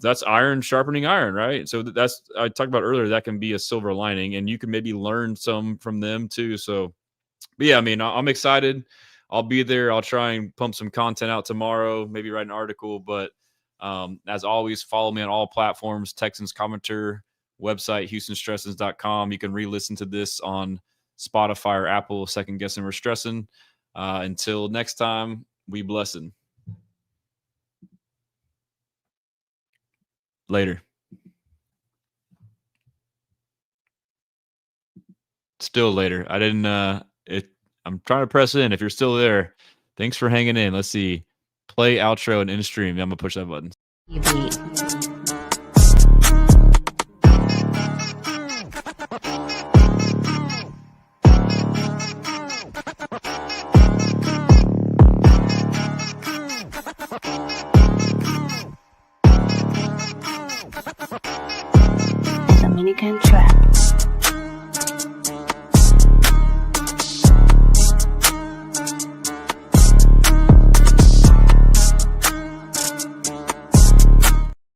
That's iron sharpening iron, right? So that's, I talked about earlier, that can be a silver lining, and you can maybe learn some from them too. So, but yeah, I'm excited. I'll be there. I'll try and pump some content out tomorrow, maybe write an article, but As always, follow me on all platforms, Texans Commenter, website, HoustonStressans.com. You can re-listen to this on Spotify or Apple, Second Guessing with Stressan. Until next time, we blessin'. Later. Still later. I didn't I'm trying to press in. If you're still there, thanks for hanging in. Let's see. Play outro and in stream. I'm gonna push that button. Dominican trap.